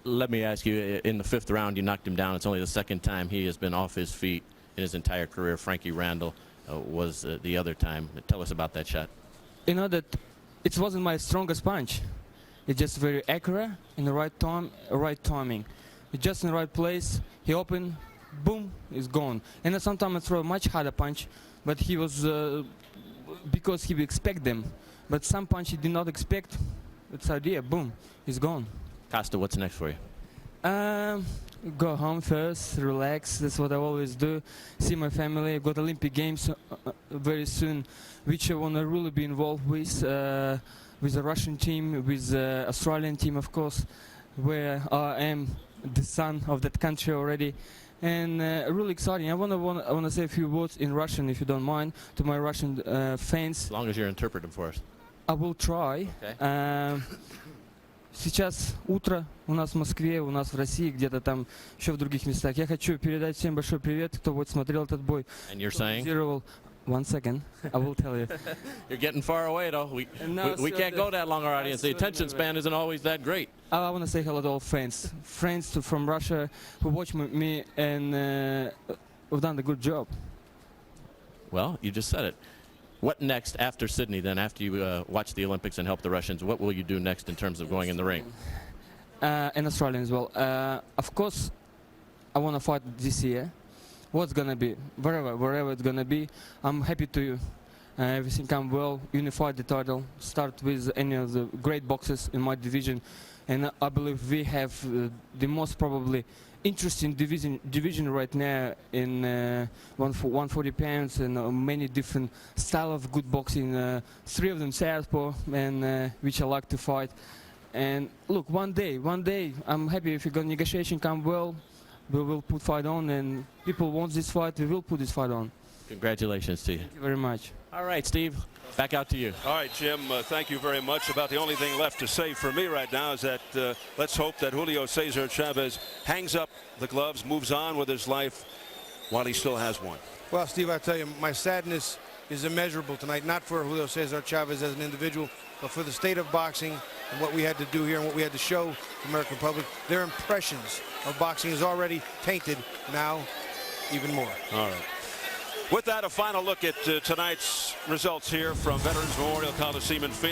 Let me ask you, in the 5th round, you knocked him down. It's only the 2nd time he has been off his feet in his entire career. Frankie Randall was the other time. Tell us about that shot. You know that it wasn't my strongest punch. It's just very accurate in the right time, right timing. It's just in the right place. He opened, boom, it's gone. And then sometimes I throw a much harder punch, but he was because he would expect them. But some punch he did not expect. It's idea, boom, it's gone. Kostya, what's next for you? Go home first, relax. That's what I always do. See my family. Got Olympic Games very soon, which I want to really be involved with the Russian team, with the Australian team, of course, where I am the son of that country already. And really exciting. I want to say a few words in Russian, if you don't mind, to my Russian fans. As long as you're interpreting for us. I will try. Okay. Сейчас утро у нас в Москве, у нас в России, где-то там еще в других местах. Я хочу передать всем большой привет, кто вот смотрел этот бой. And you're saying? 1 second, I will tell you. You're getting far away, though. We can't go that long, our audience. The attention span isn't always that great. I want to say hello to all friends from Russia who watch me and who've done a good job. Well, you just said it. What next after Sydney, then, after you watch the Olympics and help the Russians? What will you do next in terms of going in the ring? And Australian as well. Of course, I want to fight this year. What's going to be? Wherever it's going to be. I'm happy to everything come well, unify the title, start with any of the great boxers in my division. And I believe we have the most probably interesting division right now in 140 pounds and many different style of good boxing. 3 of them southpaw, and which I like to fight. And look, one day, I'm happy if the negotiation come well, we will put fight on, and people want this fight, we will put this fight on. Congratulations to you. Thank you very much. All right, Steve, back out to you. All right, Jim, thank you very much. About the only thing left to say for me right now is that let's hope that Julio Cesar Chavez hangs up the gloves, moves on with his life while he still has one. Well, Steve, I tell you, my sadness is immeasurable tonight, not for Julio Cesar Chavez as an individual, but for the state of boxing and what we had to do here and what we had to show the American public. Their impressions of boxing is already tainted, now even more. All right. With that, a final look at tonight's results here from Veterans Memorial Coliseum in Phoenix.